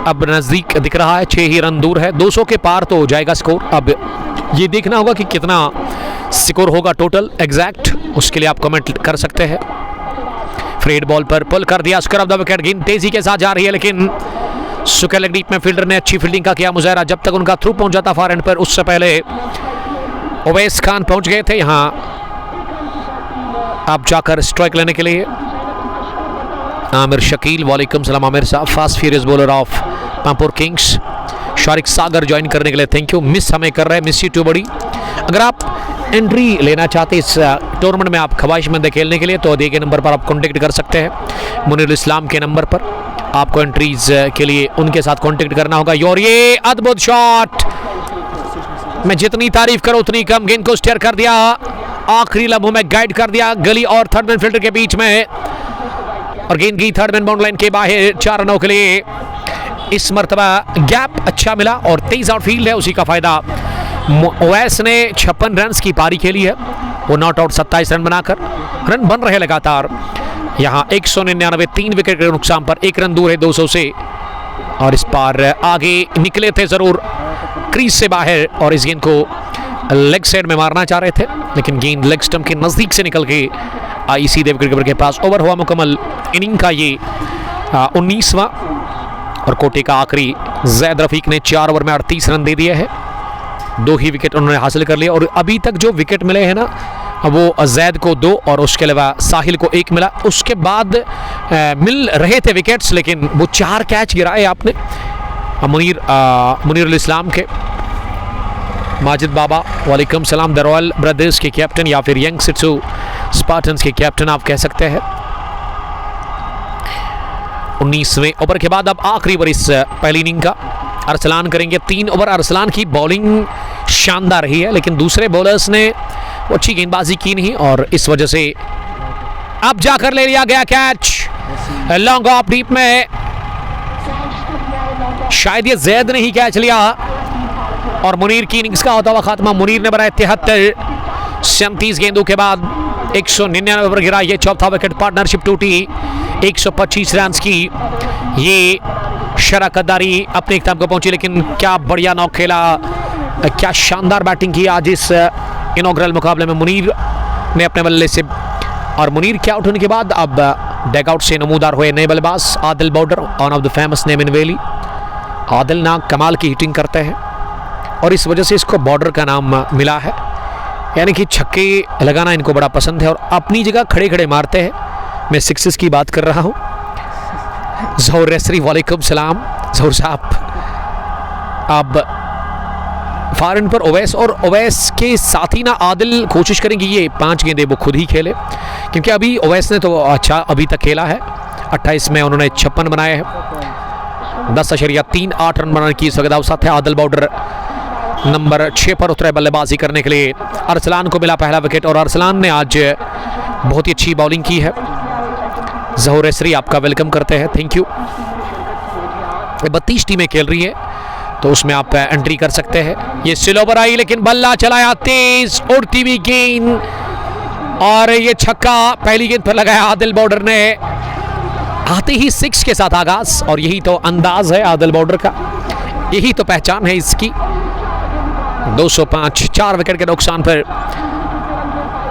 अब नजदीक दिख रहा है, 6 ही रन दूर है। 200 के पार तो हो जाएगा स्कोर। अब ये देखना होगा कि कितना स्कोर होगा टोटल एग्जैक्ट, उसके लिए आप कमेंट कर सकते हैं। फ्री हिट बॉल पर पुल कर दिया स्क्वायर ऑफ द विकेट, गेंद तेजी के साथ जा रही है, लेकिन सुकेल लेग डीप में फील्डर ने अच्छी फील्डिंग का किया मुजाहरा। जब तक उनका थ्रू पहुंच जाता फॉर एंड पर, उससे पहले ओवैस खान पहुंच गए थे यहां अब जाकर स्ट्राइक लेने के लिए। आमिर शकील, वालेकुम सलाम आमिर साहब, fast furious bowler of Pampore Kings. Shariq Sagar join करने के लिए थैंक यू, मिस हमें कर रहे हैं, मिस यू टू बड़ी। अगर आप एंट्री लेना चाहते इस टूर्नामेंट में, आप ख्वाहिशमंद खेलने के लिए, तो दिए गए नंबर पर आप कॉन्टेक्ट कर सकते हैं। मुनीरुल इस्लाम के नंबर पर आपको एंट्रीज के लिए उनके साथ कॉन्टेक्ट करना होगा। और ये अद्भुत शॉट, मैं जितनी तारीफ करूं उतनी कम। गेंद को स्टेयर कर दिया, आखिरी लम्हों में गाइड कर दिया गली और थर्ड मैन फील्डर के बीच में, और गेंद की थर्ड मैन बाउंड लाइन के बाहर 4 रनों के लिए। इस मरतबा गैप अच्छा मिला और 23 आउटफील्ड है, उसी का फायदा ओवैस ने 56 रन की पारी खेली है, वो नॉट आउट 27 रन बनाकर रन बन रहे लगातार। यहाँ 199 3 विकेट के नुकसान पर 1 रन दूर है 200 से, और इस पार आगे निकले थे जरूर क्रीज से बाहर और इस गेंद को लेग साइड में मारना चाह रहे थे, लेकिन गेंद लेग स्टंप के नजदीक से निकल के आई सीधे विकेट के पास। ओवर हुआ मुकम्मल इनिंग का ये 19वां, और कोटे का आखिरी जैद रफीक ने 4 ओवर में 38 रन दे दिए हैं, 2 ही विकेट उन्होंने हासिल कर लिए। और अभी तक जो विकेट मिले हैं ना, वो जैद को 2 और उसके अलावा साहिल को 1 मिला। उसके बाद मिल रहे थे विकेट्स, लेकिन वो 4 कैच गिराए आपने मुनीरुल इस्लाम के। माजिद बाबा, वालेकुम सलाम, द रॉयल ब्रदर्स के कैप्टन या फिर यंग सिट्सू स्पार्टन्स के कैप्टन आप कह सकते हैं। 19वें ओवर के बाद अब आखिरी ओवर इस पहली इनिंग का अरसलान करेंगे। 3 ओवर अरसलान की बॉलिंग शानदार रही है, लेकिन दूसरे बॉलर्स ने वो अच्छी गेंदबाजी की नहीं, और इस वजह से अब जाकर ले लिया गया कैच लॉन्ग ऑफ डीप में। शायद ये जैद ने ही कैच लिया, और मुनीर की इनिंग्स का होता हुआ खात्मा। मुनीर ने बनाए 73 37 गेंदों के बाद 199 पर गिरा ये चौथा विकेट, पार्टनरशिप टूटी 125 रन की। ये शराकतदारी अपने इख्तिताम को पहुंची, लेकिन क्या बढ़िया नॉक खेला, क्या शानदार बैटिंग की आज इस इनॉग्रल मुकाबले में मुनीर ने अपने बल्ले से। और मुनीर के आउट होने के बाद अब डैगआउट से नमूदार हुए नए बल्लेबाज Adil border, one of the famous name in valley. Adil ना कमाल की हिटिंग करते हैं और इस वजह से इसको बॉर्डर का नाम मिला है, यानी कि छक्के लगाना इनको बड़ा पसंद है और अपनी जगह खड़े खड़े मारते हैं। मैं सिक्सेस की बात कर रहा हूँ। ज़हूर रेसरी, वालेकुम सलाम ज़हूर साहब। अब फारन पर ओवैस, और ओवैस के साथ ही ना आदिल कोशिश करेंगे ये 5 गेंदें वो खुद ही खेले, क्योंकि अभी ओवैस ने तो अच्छा अभी तक खेला है। 28 में उन्होंने 56 बनाए हैं, 10.38 रन बनाने की इस वक्त अवसर है। आदिल बॉर्डर नंबर 6 पर उतरे बल्लेबाजी करने के लिए। अरसलान को मिला पहला विकेट और अरसलान ने आज बहुत ही अच्छी बॉलिंग की है। ज़हूर रेसरी आपका वेलकम करते हैं, थैंक यू। 32 टीमें खेल रही है तो उसमें आप एंट्री कर सकते हैं। ये स्लो ओवर आई, लेकिन बल्ला चलाया तेज, उड़ती हुई गेंद और ये छक्का पहली गेंद पर लगाया आदिल बॉर्डर ने। आते ही 6 के साथ आगाज, और यही तो अंदाज है आदिल बॉर्डर का, यही तो पहचान है इसकी। 205, 4 विकेट के नुकसान पर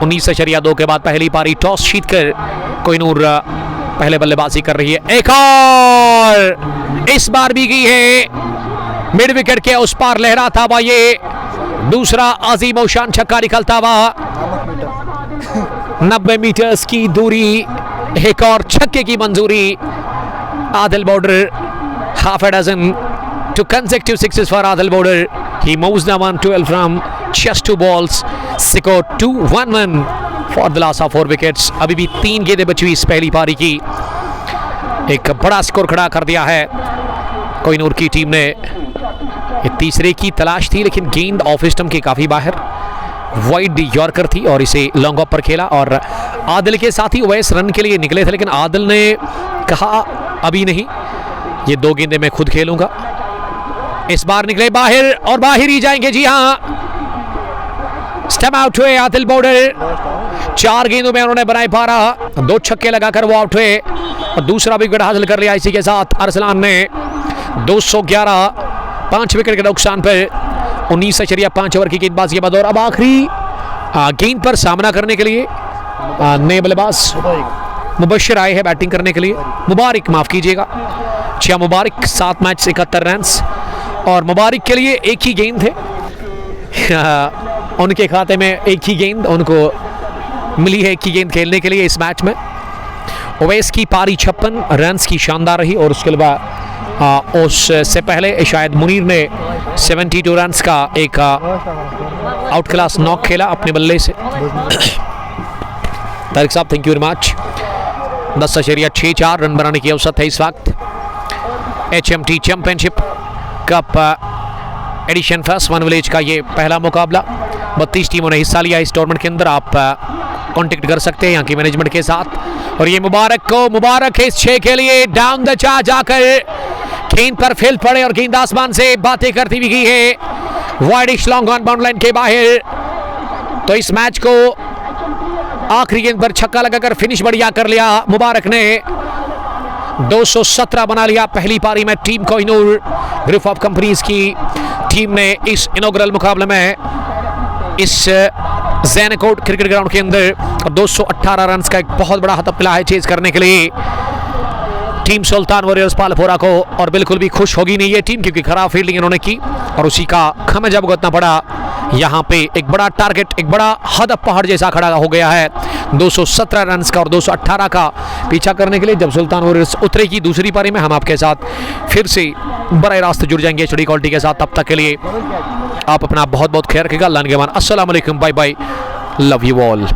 19.2 के बाद पहली पारी टॉस जीतकर कोहिनूर पहले बल्लेबाजी कर रही है। एक और इस बार भी गई है, मिड विकेट के उस पार लहराता हुआ ये दूसरा अजीम और शान छक्का निकलता हुआ। 90 मीटर्स की दूरी, एक और छक्के की मंजूरी। Adil border half a dozen to consecutive sixes for Adil Border. He moves now on 12 from just 2 balls. Score 2-1-1 for the last of 4 wickets. अभी भी 3 गेंदें बची हुई इस पहली पारी की। एक बड़ा स्कोर खड़ा कर दिया है कोहिनूर की टीम ने। ये तीसरे की तलाश थी, लेकिन गेंद ऑफ स्टंप के काफ़ी बाहर, वाइड यॉर्कर थी और इसे लॉन्ग ऑफ पर खेला। और आदिल के साथ ही ओवैस रन के लिए निकले थे, लेकिन आदिल ने कहा अभी नहीं, ये 2 गेंदें मैं खुद खेलूंगा। इस बार निकले बाहर और बाहर ही जाएंगे, जी हाँ। स्टंप आउट हुए आदिल बॉर्डर। 4 गेंदों में उन्होंने बनाए 12, 2 छक्के लगाकर वो आउट हुए और दूसरा विकेट हासिल कर लिया। इसी के साथ अरसलान ने 211, 5 विकेट के नुकसान पर 19.5 ओवर की गेंदबाजी के बाद। और अब आखिरी गेंद पर सामना करने के लिए नए बल्लेबाज मुबशिर आए हैं बैटिंग करने के लिए। मुबारक, माफ कीजिएगा, छिया मुबारक, 7 मैच 71 रन। और मुबारक के लिए एक ही गेंद थे, उनके खाते में एक ही गेंद उनको मिली है, एक ही गेंद खेलने के लिए इस मैच में। ओवैस की पारी 56 रन की शानदार रही और उसके अलावा उससे पहले शायद मुनीर ने 72 रन का एक आउट क्लास नॉक खेला अपने बल्ले से। Tariq sahab thank you very much. 10.64 run बनाने की अवसर है इस वक्त। HMT championship cup edition first 1 village का ये पहला मुकाबला। 32 टीमों ने हिस्सा लिया इस टूर्नामेंट के अंदर। आप कांटेक्ट कर सकते हैं यहाँ की मैनेजमेंट के साथ। और ये मुबारक को मुबारक है इस 6 के लिए, डाउन द चार्ज जाकर गेंद पर फील्ड पड़े और गेंद आसमान से बातें करती हुई गई है widish long on bound line के बाहर। तो इस मैच को आखिरी गेंद पर छक्का लगाकर फिनिश बढ़िया कर लिया मुबारक ने। 217 बना लिया पहली पारी में team Kohinoor group of companies की टीम ने इस इनॉग्रल मुकाबले में इस ज़ैनकोट क्रिकेट ग्राउंड के अंदर। और 218 रन का एक बहुत बड़ा हदफ मिला है चेज करने के लिए टीम सुल्तान वॉरियर्स पालपोरा को। और बिल्कुल भी खुश होगी नहीं ये टीम, क्योंकि खराब फील्डिंग इन्होंने की और उसी का खमियाजा भुगतना पड़ा। यहाँ पे एक बड़ा टारगेट, एक बड़ा हदफ पहाड़ जैसा खड़ा हो गया है 217 रन का और 218 का पीछा करने के लिए। जब सुल्तान वॉरियर्स उतरेगी दूसरी पारी में, हम आपके साथ फिर से बराह रास्त जुड़ जाएंगे HD क्वालिटी के साथ। तब तक के लिए आप अपना बहुत बहुत ख्याल रखिएगा। अल्लाह के मान, अस्सलाम वालेकुम, bye bye, love you all.